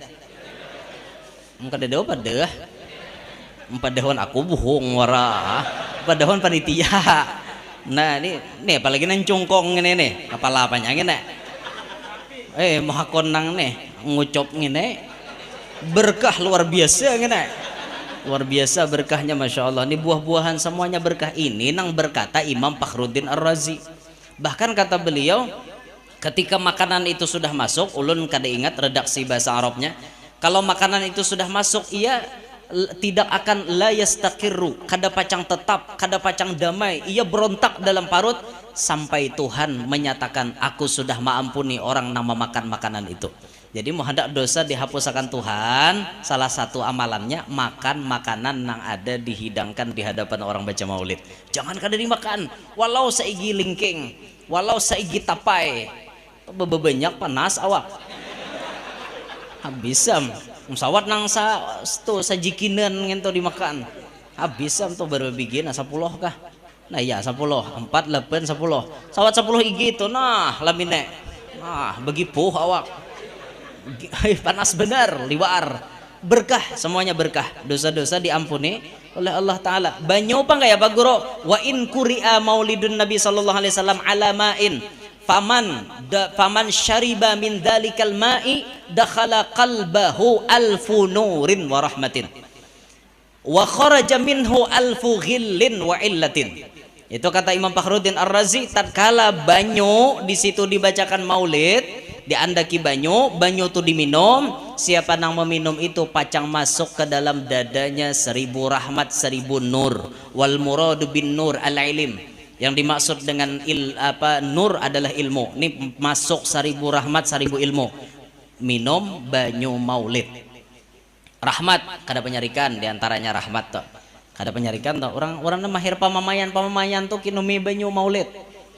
kada ada apa dah padahon aku bohong wara padahon panitia. Nah ini apalagi nang cungkong ini nih kepala apanya ini mahakon nang nih ngucop ngene berkah luar biasa ngene, luar biasa berkahnya, masya Allah. Ini buah-buahan semuanya berkah. Ini nang berkata Imam Fakhruddin Ar-Razi. Bahkan kata beliau, ketika makanan itu sudah masuk, ulun kada ingat redaksi bahasa Arabnya, kalau makanan itu sudah masuk ia tidak akan la yastaqiru, kada pacang tetap, kada pacang damai, ia berontak dalam parut sampai Tuhan menyatakan aku sudah maampuni orang yang memakan makanan itu. Jadi mau hendak dosa dihapuskan Tuhan, salah satu amalannya makan makanan yang ada dihidangkan di hadapan orang baca maulid. Jangan kada dimakan, walau saigi lingking, walau saigi tapai, bebanyak panas awak habisam sawat nang sajikinan ngento dimakan habisam tuh baru bikin 10 kah. Nah ya 10 4 8 10 sawat 10 igi itu nah lamine bagi puh awak panas benar liwar. Berkah semuanya berkah, dosa-dosa diampuni oleh Allah Ta'ala. Banyak apa enggak ya Pak Guru? Wa in kuri'a maulidun Nabi sallallahu alaihi wasallam ala ma'in faman syariba min dhalikal ma'i dakhala qalbahu alfu nurin wa rahmatin wa kharaja minhu alfu ghillin wa illatin. Itu kata Imam Fakhruddin Ar-Razi, tatkala banyu di situ dibacakan maulid, diandaki banyu itu diminum, siapa yang meminum itu pacang masuk ke dalam dadanya 1000 rahmat 1000 nur. Wal muradu bin nur al-ilm, yang dimaksud dengan nur adalah ilmu. Ini masuk 1000 rahmat 1000 ilmu. Minum banyu maulid. Rahmat kada penyarikan, diantaranya rahmat tuh. Kada penyarikan tuh orang mahir pamamayan tuh kinumi banyu maulid.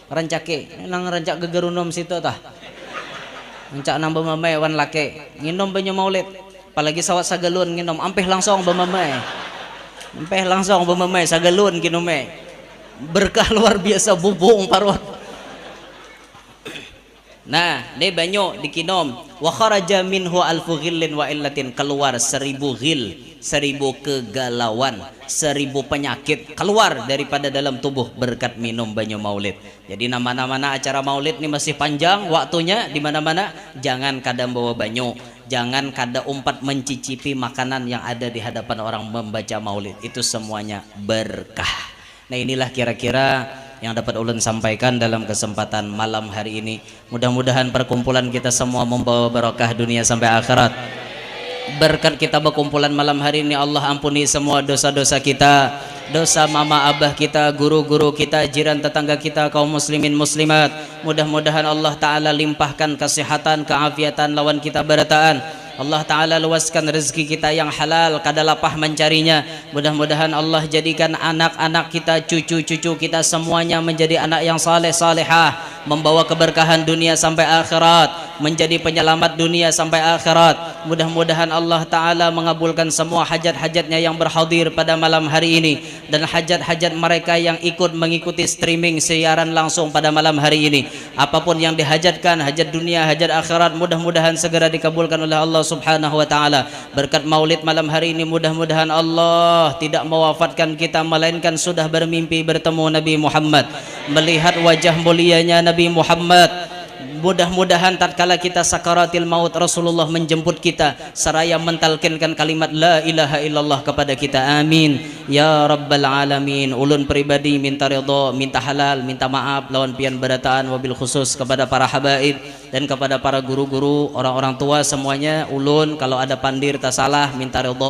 Rancake nang rancak gegerunum situ tah. Rancak nang bemamay wan lake nginum banyu maulid. Apalagi sawat sagalun nginum ampeh langsung bemamay. Ampeh langsung bemamay sagalun kinume. berkah luar biasa bubung parwat. Nah, dia banyak dikinom. Wa kharaja minhu alfu ghillin wa illatin, keluar 1000 ghil, 1000 kegalauan, 1000 penyakit keluar daripada dalam tubuh berkat minum banyu maulid. Jadi nama-nama acara maulid ini masih panjang waktunya di mana-mana. Jangan kadang bawa banyu, jangan kada umpat mencicipi makanan yang ada di hadapan orang membaca maulid. Itu semuanya berkah. Nah, inilah kira-kira yang dapat ulun sampaikan dalam kesempatan malam hari ini. Mudah-mudahan perkumpulan kita semua membawa berkah dunia sampai akhirat. Berkat kita berkumpulan malam hari ini, Allah ampuni semua dosa-dosa kita, dosa mama abah kita, guru-guru kita, jiran tetangga kita, kaum muslimin muslimat. Mudah-mudahan Allah Ta'ala limpahkan kesehatan, keafiatan lawan kita berataan. Allah Ta'ala luaskan rezeki kita yang halal, kada lapah mencarinya. Mudah-mudahan Allah jadikan anak-anak kita, cucu-cucu kita semuanya menjadi anak yang saleh salehah, membawa keberkahan dunia sampai akhirat, menjadi penyelamat dunia sampai akhirat. Mudah-mudahan Allah Ta'ala mengabulkan semua hajat-hajatnya yang berhadir pada malam hari ini, dan hajat-hajat mereka yang ikut mengikuti streaming siaran langsung pada malam hari ini. Apapun yang dihajatkan, hajat dunia, hajat akhirat, mudah-mudahan segera dikabulkan oleh Allah Subhanahu wa Ta'ala. Berkat maulid malam hari ini, mudah-mudahan Allah tidak mewafatkan kita, melainkan sudah bermimpi bertemu Nabi Muhammad, melihat wajah mulianya Nabi Muhammad. Mudah-mudahan tatkala kita sakaratil maut, Rasulullah menjemput kita seraya mentalkinkan kalimat la ilaha illallah kepada kita. Amin ya rabbal alamin. Ulun pribadi minta ridha, minta halal, minta maaf lawan pian berataan, wabil khusus kepada para habaib dan kepada para guru-guru, orang-orang tua semuanya. Ulun kalau ada pandir tak salah minta ridha.